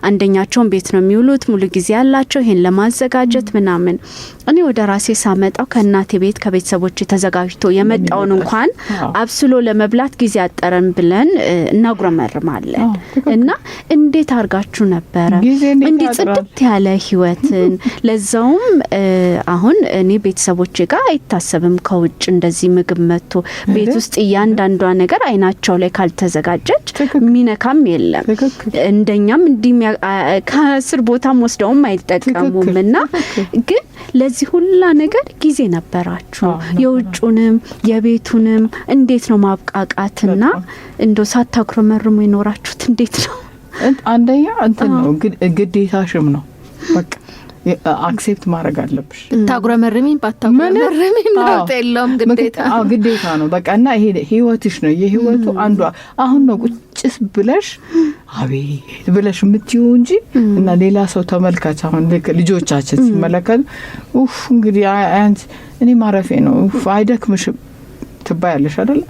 አንደኛቸውን ቤት ነው የሚውሉት፣ ሙሉ ጊዜ ያላቸው ይሄን ለማዘጋጀት ምናምን። እኔ ወደ ራሴ ሳመጣው ከእናቴ ቤት ከቤተሰቦች ተዘጋጅቶ የመጣውን እንኳን አብስሎ ለመብላት ጊዜ አጠረን ብለን እናጉረመርማለን። እና እንዴት አርጋችሁ ነበረ እንዴ ጽድት ያለ ህይወትን ለዛውም አሁን እኔ ቤተሰቦቼ ጋር አይታሰብም ከውጭ እንደዚህ ምግብ መጥቶ ቤት ውስጥ እያንዳንዷ ነገር አይናቸው ላይ ካልተዘጋጀች ሚነካም የለም። እንደኛም እንዲህ ከስር ቦታም ወስደውም አይጠቀሙምና ግን ለዚህ ሁላ ነገር ጊዜ ነበራችሁ። የውጩንም የቤቱንም እንዴት ነው ማብቃቃትና እንደው ሳታጉረመርሙ ይኖራችሁት እንዴት ነው? አንደኛ እንትን ነው ግዴታሽም ነው በቃ አክሴፕት ማድረግ አለብሽ። ታጉረመርሚን ባታጉረመርሚን ነው ተለም ግዴታ ነው በቃ እና ይሄ ህይወትሽ ነው የህይወቱ አንዷ አሁን ነው ቁጭስ ብለሽ አቤት ብለሽ የምትይው እንጂ እና ሌላ ሰው ተመልካች አሁን ልጆቻችን ሲመለከቱ እንግዲህ እኔ ማረፌ ነው አይደክምሽም ትባያለሽ አይደል?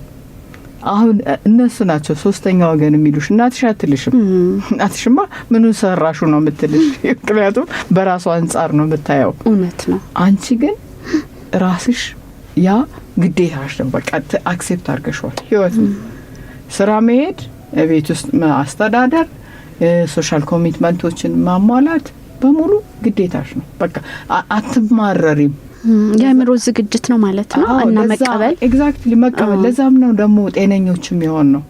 አሁን እነሱ ናቸው ሶስተኛ ወገን የሚሉሽ። እናትሽ አትልሽም። እናትሽማ ምኑን ሰራሹ ነው የምትልሽ፣ ምክንያቱም በራሷ አንጻር ነው የምታየው። እውነት ነው። አንቺ ግን ራስሽ ያ ግዴታሽ ነው በቃ አክሴፕት አድርገሽዋል። ህይወት ስራ መሄድ፣ ቤት ውስጥ አስተዳደር፣ ሶሻል ኮሚትመንቶችን ማሟላት በሙሉ ግዴታሽ ነው በቃ አትማረሪም። የአእምሮ ዝግጅት ነው ማለት ነው እና መቀበል ኤግዛክትሊ መቀበል። ለዛም ነው ደግሞ ጤነኞችም ይሆን ነው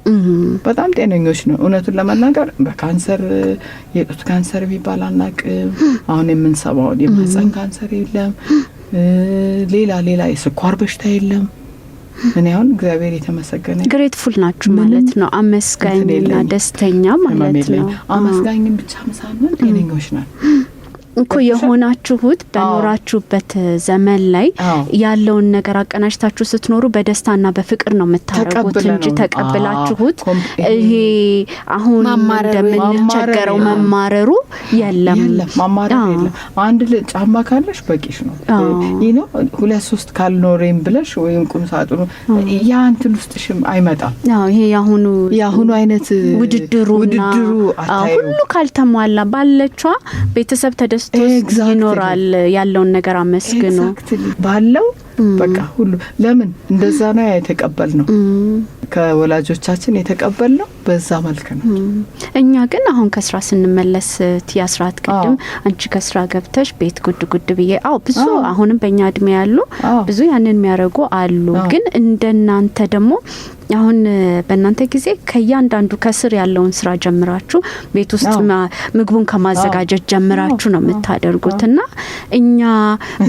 በጣም ጤነኞች ነው እውነቱን ለመናገር። በካንሰር የጡት ካንሰር ቢባል አናውቅም። አሁን የምንሰማው የማህፀን ካንሰር የለም፣ ሌላ የስኳር በሽታ የለም። እኔ አሁን እግዚአብሔር የተመሰገነ ግሬትፉል ናችሁ ማለት ነው። አመስጋኝና ደስተኛ ማለት ነው። አመስጋኝም ብቻ ሳይሆን ጤነኞች ነን እኮ የሆናችሁት በኖራችሁበት ዘመን ላይ ያለውን ነገር አቀናጅታችሁ ስትኖሩ በደስታና በፍቅር ነው የምታረጉት እንጂ ተቀብላችሁት ይሄ አሁን እንደምንቸገረው መማረሩ የለም። ማማረር የለም። አንድ ጫማ ካለሽ በቂሽ ነው። ይሄ ነው 2-3 ካልኖሬም ብለሽ ወይም ቁም ሳጥኑ ያ እንትን ውስጥሽም አይመጣም። ይሄ ያሁኑ አይነት ውድድሩ ሁሉ ካልተሟላ ባለችዋ ቤተሰብ ተደስ ይኖራል ያለውን ነገር አመስግኖ ባለው በቃ ሁሉ ለምን እንደዛ ነው የተቀበልነው ከወላጆቻችን የተቀበልነው በዛ መልክ ነው። እኛ ግን አሁን ከስራ ስንመለስ ያስራት ቅድም አንቺ ከስራ ገብተሽ ቤት ጉድ ብዬ ብዙ አሁንም በእኛ እድሜ ያሉ ብዙ ያንን የሚያደርጉ አሉ። ግን እንደናንተ ደግሞ አሁን በእናንተ ጊዜ ከያንዳንዱ ከስር ያለውን ስራ ጀምራችሁ ቤት ውስጥ ምግቡን ከማዘጋጀት ጀምራችሁ ነው የምታደርጉትና እኛ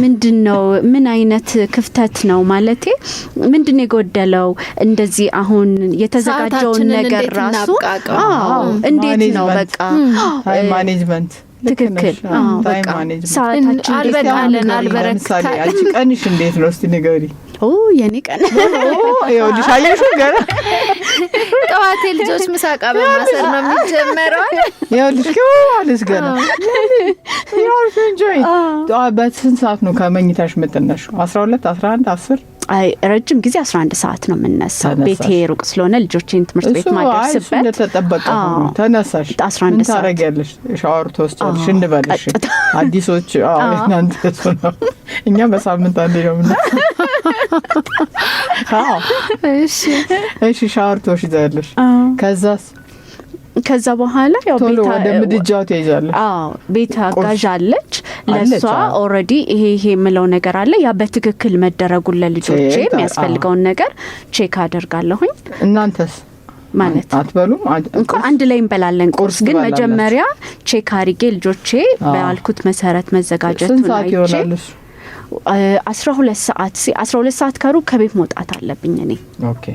ምንድነው ምን አይነት ክፍተት ነው ማለቴ ምንድነው የጎደለው? እንደዚህ አሁን የተዘጋጀውን ነገር ራሱ እንዴት ነው በቃ ማኔጅመንት ትክክል በቃ ሰዓታችን አልበቃለን አልበረክታ አንቺ ቀንሽ እንዴት ነው እስቲ ንገሪ። የኔ ቀን ይኸውልሽ አየሽ ገና ጠዋት ልጆች ምሳቃ በማሰር ነው የሚጀመረው። ይኸውልሽ አለሽ ገና ይኸውልሽ እንጆይ በስንት ሰዓት ነው ከመኝታሽ የምትነሺው? 12 11 10 ረጅም ጊዜ 11 ሰዓት ነው የምነሳው። ቤቴ ሩቅ ስለሆነ ልጆቼን ትምህርት ቤት ማድረስበት እንደተጠበቀ ተነሳሽ 11 ሰዓት ታረጊያለሽ። ሻወር ትወስጃለሽ እንበልሽ አዲሶች እናንተ ነው። እኛ በሳምንት አንዴ ነው እሺ ሻወር ትወስጃለሽ። ከዛ በኋላ ያው ቤት ወደ ምድጃው ትይዛለሽ። ቤት አጋዥ አለች ለሷ ኦሬዲ ይሄ ምለው ነገር አለ። ያ በትክክል መደረጉን ለልጆቼ የሚያስፈልገውን ነገር ቼክ አደርጋለሁኝ። እናንተስ ማለት አትበሉም? አንድ ላይ እንበላለን ቁርስ። ግን መጀመሪያ ቼክ አድርጌ ልጆቼ ባልኩት መሰረት መዘጋጀቱን አይቼ 12 ሰዓት ከሩብ ከቤት መውጣት አለብኝ እኔ። ኦኬ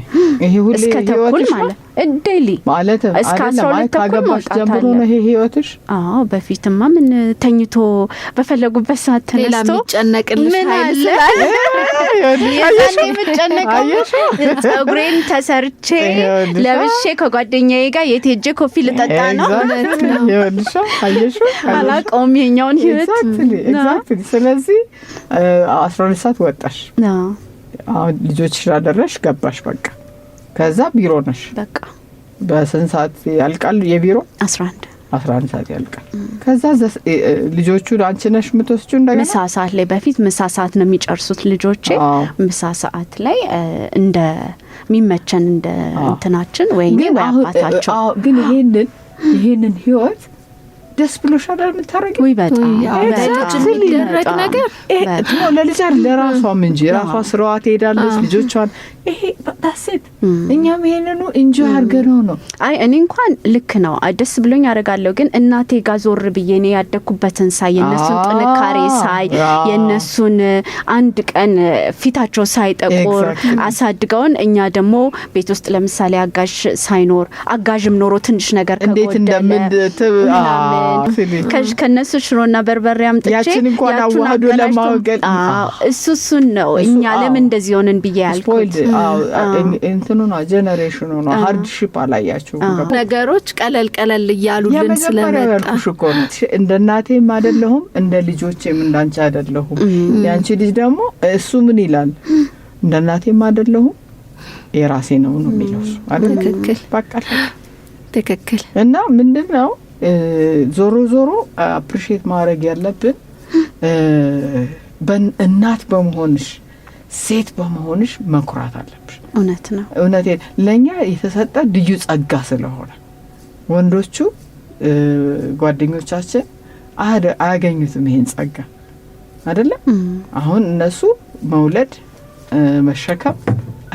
ይሄ ሁሉ እስከ ተኩል ማለት ዴይሊ ማለት እስከ 12 ተኩል መውጣት አለ። ነው ይሄ ህይወትሽ? በፊትማ ምን ተኝቶ በፈለጉበት ሰዓት ተነስቶ የሚጨነቅልሽ ኃይል የዛኔ የምጨነቀው ጸጉሬን ተሰርቼ ለብሼ ከጓደኛዬ ጋር የት ሄጄ ኮፊ ልጠጣ ነው። ይኸውልሽ አየሽ አላውቀውም የኛውን ህይወት። ኤግዛክትሊ ስለዚህ 12 ሰዓት ወጣሽ። አሁን ልጆችሽ አደረሽ ገባሽ በቃ ከዛ ቢሮ ነሽ። በቃ በስንት ሰዓት ያልቃል የቢሮ? 11 ሰዓት ያልቃል። ከዛ ልጆቹ አንቺ ነሽ የምትወስጂው እንደገና ምሳ ሰዓት ላይ በፊት ምሳ ሰዓት ነው የሚጨርሱት ልጆቼ። ምሳ ሰዓት ላይ እንደ ሚመቸን እንደ እንትናችን ወይ አባታቸው ግን ይሄንን ህይወት ደስ ብሎሻል የምታረጊው ወይ በጣም የሚደረግ ነገር ነው ለልጅ ለራሷም እንጂ ራሷ ስራዋ ትሄዳለች ልጆቿን ይሄ ታሰት እኛም ይሄንኑ ኢንጆይ አድርገነው ነው። አይ እኔ እንኳን ልክ ነው ደስ ብሎኝ አደርጋለሁ። ግን እናቴ ጋር ዞር ብዬ ነው ያደኩበትን ሳይ የነሱን ጥንካሬ ሳይ የነሱን አንድ ቀን ፊታቸው ሳይጠቁር አሳድገውን እኛ ደግሞ ቤት ውስጥ ለምሳሌ አጋዥ ሳይኖር አጋዥም ኖሮ ትንሽ ነገር ከነሱ ሽሮና በርበሬ አምጥቼ ያችን እንኳን አዋህዶ ለማወገድ እሱን ነው እኛ ለምን እንደዚህ ሆነን ብዬ ያልኩት። እንትኑ ነው ጀነሬሽኑ ነው ሃርድሺፕ አላያችሁ ነገሮች ቀለል እያሉልን ስለመጣ እኮ ነው። እንደ እናቴም አይደለሁም እንደ ልጆቼም እንዳንቺ አይደለሁም። ያንቺ ልጅ ደግሞ እሱ ምን ይላል እንደ እናቴም አይደለሁም የራሴ ነው የሚለው አይደል? ትክክል። እና ምንድነው ዞሮ አፕሪሺየት ማድረግ ያለብን በእናት በመሆንሽ ሴት በመሆንሽ መኩራት አለብሽ። እውነት ነው። እውነቴን ለኛ የተሰጠ ልዩ ጸጋ ስለሆነ ወንዶቹ ጓደኞቻችን አያገኙትም ይሄን ጸጋ አይደለም። አሁን እነሱ መውለድ መሸከም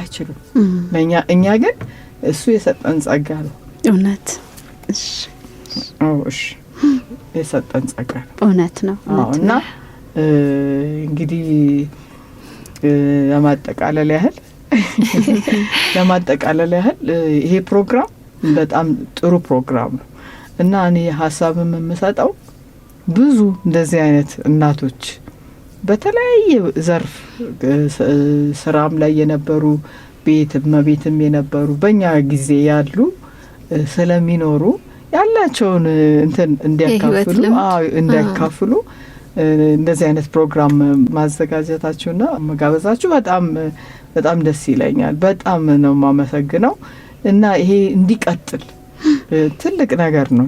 አይችሉም። እኛ ግን እሱ የሰጠን ጸጋ ነው። እውነት እሺ የሰጠን ጸጋ ነው። እውነት ነው። እና እንግዲህ ለማጠቃለል ያህል ይሄ ፕሮግራም በጣም ጥሩ ፕሮግራም ነው እና እኔ ሀሳብም የምሰጠው ብዙ እንደዚህ አይነት እናቶች በተለያየ ዘርፍ ስራም ላይ የነበሩ ቤትም የነበሩ በእኛ ጊዜ ያሉ ስለሚኖሩ ያላቸውን እንትን እንዲያካፍሉ እንደዚህ አይነት ፕሮግራም ማዘጋጀታችሁና መጋበዛችሁ በጣም ደስ ይለኛል። በጣም ነው የማመሰግነው እና ይሄ እንዲቀጥል ትልቅ ነገር ነው።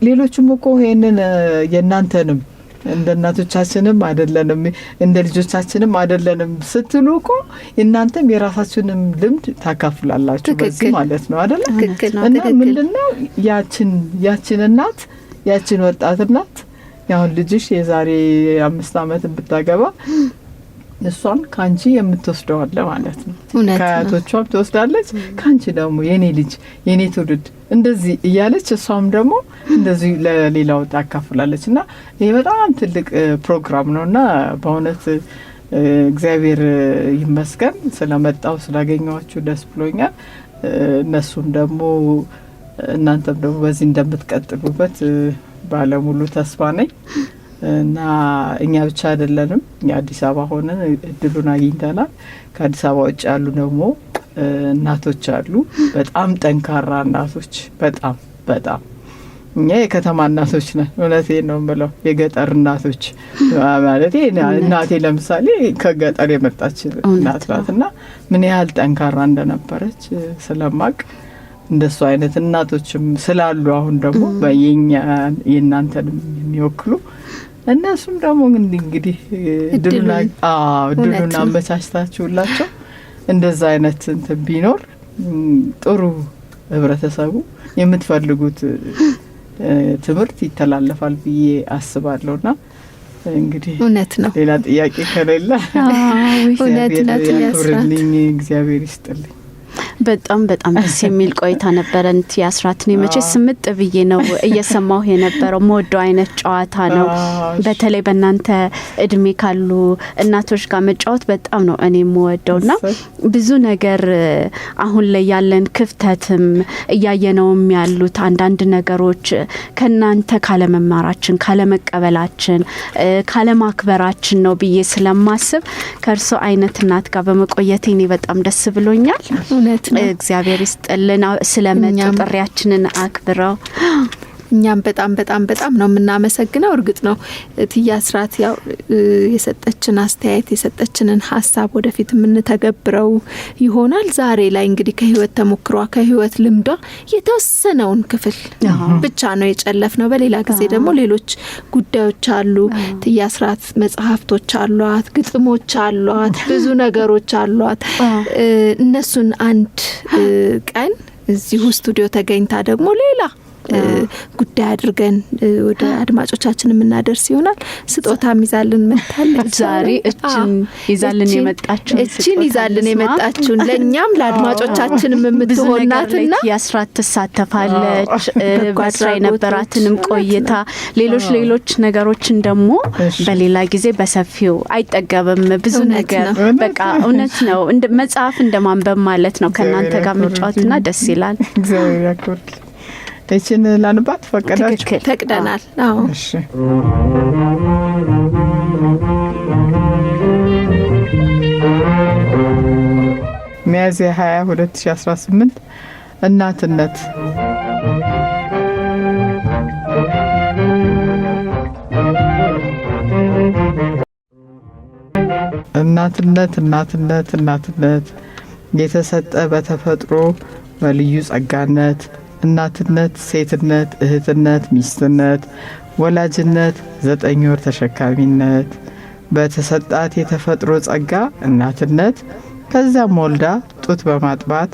ሌሎችም እኮ ይሄንን የእናንተንም እንደ እናቶቻችንም አይደለንም እንደ ልጆቻችንም አይደለንም ስትሉ እኮ እናንተም የራሳችሁንም ልምድ ታካፍላላችሁ በዚህ ማለት ነው አይደል? እና ምንድነው ያችን እናት ያችን ወጣት እናት ያው ልጅሽ የዛሬ 5 አመት ብታገባ እሷን ካንቺ የምትወስደው አለ ማለት ነው። ከአያቶቿም ትወስዳለች ካንቺ ደግሞ የኔ ልጅ የኔ ትውልድ እንደዚህ እያለች እሷም ደግሞ እንደዚህ ለሌላው ታካፍላለች እና ይሄ በጣም ትልቅ ፕሮግራም ነውና በእውነት እግዚአብሔር ይመስገን ስለመጣው ስላገኘዋችሁ ደስ ብሎኛል። እነሱም ደግሞ እናንተም ደግሞ በዚህ እንደምትቀጥሉበት ባለሙሉ ተስፋ ነኝ እና እኛ ብቻ አይደለንም። እኛ አዲስ አበባ ሆነን እድሉን አግኝተናል። ከአዲስ አበባ ውጭ ያሉ ደግሞ እናቶች አሉ፣ በጣም ጠንካራ እናቶች። በጣም እኛ የከተማ እናቶች ነን። እውነቴን ነው የምለው። የገጠር እናቶች ማለት እናቴ ለምሳሌ ከገጠር የመጣች እናት ናትና ምን ያህል ጠንካራ እንደነበረች ስለማቅ እንደሱ አይነት እናቶችም ስላሉ አሁን ደግሞ የእናንተንም የሚወክሉ እነሱም ደግሞ እንግዲህ እድሉን አመቻችታችሁላቸው እንደዛ አይነት እንትን ቢኖር ጥሩ ህብረተሰቡ የምትፈልጉት ትምህርት ይተላለፋል ብዬ አስባለሁና እንግዲህ እውነት ነው። ሌላ ጥያቄ ከሌለ እውነት እግዚአብሔር ይስጥልኝ። በጣም ደስ የሚል ቆይታ ነበረን። ያስራት ነው መቼ ስምጥ ብዬ ነው እየሰማሁ የነበረው። ሞዶ አይነት ጨዋታ ነው። በተለይ በእናንተ እድሜ ካሉ እናቶች ጋር መጫወት በጣም ነው እኔ የምወደውና ብዙ ነገር አሁን ላይ ያለን ክፍተትም እያየነውም ያሉት አንዳንድ ነገሮች ከናንተ ካለመማራችን፣ ካለመቀበላችን፣ ካለማክበራችን ነው ብዬ ስለማስብ ከርሶ አይነት እናት ጋር በመቆየቴ እኔ በጣም ደስ ብሎኛል። እውነት ነው። እግዚአብሔር ይስጥልን ስለመጡ ጥሪያችንን አክብረው። እኛም በጣም ነው የምናመሰግነው። እርግጥ ነው እትዬ አስራት ያው የሰጠችን አስተያየት የሰጠችንን ሀሳብ ወደፊት የምንተገብረው ይሆናል። ዛሬ ላይ እንግዲህ ከህይወት ተሞክሯ ከህይወት ልምዷ የተወሰነውን ክፍል ብቻ ነው የጨለፍነው። በሌላ ጊዜ ደግሞ ሌሎች ጉዳዮች አሉ። እትዬ አስራት መጽሐፍቶች አሏት፣ ግጥሞች አሏት፣ ብዙ ነገሮች አሏት። እነሱን አንድ ቀን እዚሁ ስቱዲዮ ተገኝታ ደግሞ ሌላ ጉዳይ አድርገን ወደ አድማጮቻችን የምናደርስ ይሆናል። ስጦታም ይዛልን መጣለች ዛሬ። እቺን ይዛልን የመጣችውን ለኛም ለአድማጮቻችንም የምትሆናትና ያስራት ተሳተፋለች። በስራ የነበራትንም ቆይታ ሌሎች ነገሮችን ደግሞ በሌላ ጊዜ በሰፊው አይጠገብም። ብዙ ነገር በቃ እውነት ነው። እንደ መጽሐፍ እንደማንበብ ማለት ነው። ከናንተ ጋር መጫወትና ደስ ይላል። እግዚአብሔር ያክብር። እቺን ላንባት ፈቀዳችሁ? ፈቅደናል። አዎ እሺ። ሚያዝያ 20 2018 እናትነት እናትነት የተሰጠ በተፈጥሮ በልዩ ጸጋነት እናትነት፣ ሴትነት፣ እህትነት፣ ሚስትነት፣ ወላጅነት፣ 9 ወር ተሸካሚነት በተሰጣት የተፈጥሮ ጸጋ እናትነት ከዛም ወልዳ ጡት በማጥባት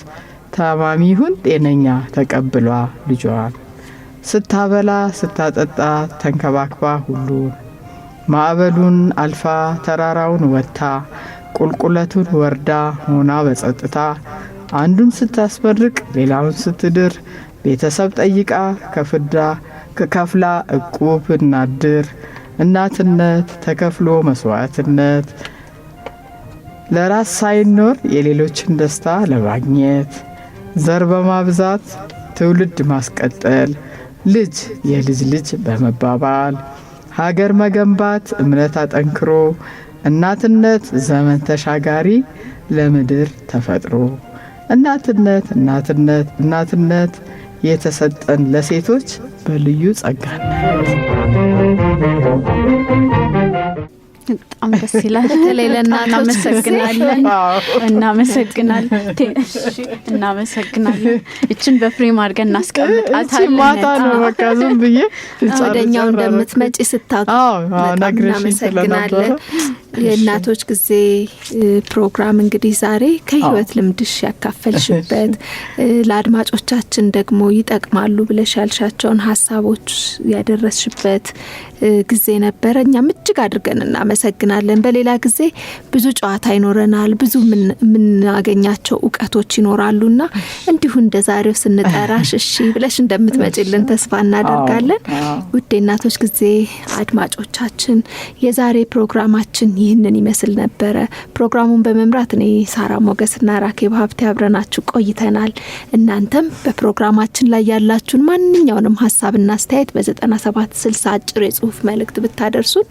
ታማሚ ይሁን ጤነኛ ተቀብሏ ልጇን ስታበላ ስታጠጣ ተንከባክባ ሁሉ ማዕበሉን አልፋ ተራራውን ወጥታ ቁልቁለቱን ወርዳ ሆና በጸጥታ አንዱን ስታስመርቅ ሌላውን ስትድር ቤተሰብ ጠይቃ ከፍላ እቁብ እናድር እናትነት ተከፍሎ መስዋዕትነት ለራስ ሳይኖር የሌሎችን ደስታ ለማግኘት ዘር በማብዛት ትውልድ ማስቀጠል ልጅ የልጅ ልጅ በመባባል ሀገር መገንባት እምነት አጠንክሮ እናትነት ዘመን ተሻጋሪ ለምድር ተፈጥሮ እናትነት የተሰጠን ለሴቶች በልዩ ጸጋነት። በጣም ደስ ይላል። በተለይ ለእናቶች እናመሰግናለን። እችን በፍሬም አድርገን እናስቀምጣታለን። ማታ ነው በቃ ዝም ብዬ ወደኛው እንደምትመጪ ስታውቂ እናመሰግናለን። የእናቶች ጊዜ ፕሮግራም እንግዲህ ዛሬ ከህይወት ልምድሽ ያካፈልሽበት ለአድማጮቻችን ደግሞ ይጠቅማሉ ብለሽ ያልሻቸውን ሀሳቦች ያደረስሽበት ጊዜ ነበረ። እኛም እጅግ አድርገን እናመሰግናለን። በሌላ ጊዜ ብዙ ጨዋታ ይኖረናል፣ ብዙ የምናገኛቸው እውቀቶች ይኖራሉና እንዲሁ እንደ ዛሬው ስንጠራሽ እሺ ብለሽ እንደምትመጪልን ተስፋ እናደርጋለን። ውድ እናቶች ጊዜ አድማጮቻችን የዛሬ ፕሮግራማችን ይህንን ይመስል ነበረ። ፕሮግራሙን በመምራት እኔ ሳራ ሞገስና ራኬብ ሀብቴ አብረናችሁ ቆይተናል። እናንተም በፕሮግራማችን ላይ ያላችሁን ማንኛውንም ሀሳብና አስተያየት በ9760 አጭር የጽሁፍ መልእክት ብታደርሱን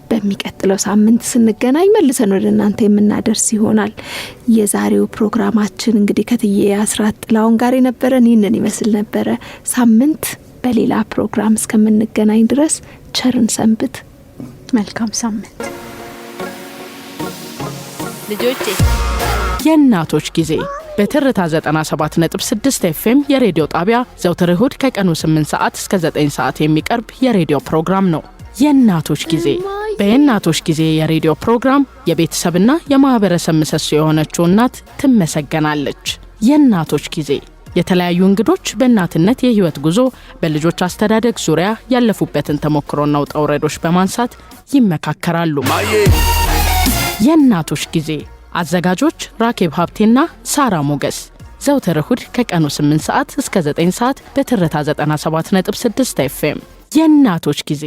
በሚቀጥለው ሳምንት ስንገናኝ መልሰን ወደ እናንተ የምናደርስ ይሆናል። የዛሬው ፕሮግራማችን እንግዲህ ከእትዬ አስራት ጥላሁን ጋር የነበረን ይህንን ይመስል ነበረ። ሳምንት በሌላ ፕሮግራም እስከምንገናኝ ድረስ ቸርን ሰንብት። መልካም ሳምንት ልጆቼ። የእናቶች ጊዜ በትርታ 97.6 ኤፍኤም የሬዲዮ ጣቢያ ዘውትር እሁድ ከቀኑ 8 ሰዓት እስከ 9 ሰዓት የሚቀርብ የሬዲዮ ፕሮግራም ነው። የእናቶች ጊዜ በየእናቶች ጊዜ የሬዲዮ ፕሮግራም የቤተሰብና የማህበረሰብ ምሰሶ የሆነችው እናት ትመሰገናለች። የእናቶች ጊዜ የተለያዩ እንግዶች በእናትነት የህይወት ጉዞ በልጆች አስተዳደግ ዙሪያ ያለፉበትን ተሞክሮና ውጣ ውረዶች በማንሳት ይመካከራሉ። የእናቶች ጊዜ አዘጋጆች ራኬብ ሀብቴና ሳራ ሞገስ ዘውትር እሁድ ከቀኑ 8 ሰዓት እስከ 9 ሰዓት በትርታ 97.6 ኤፍኤም የእናቶች ጊዜ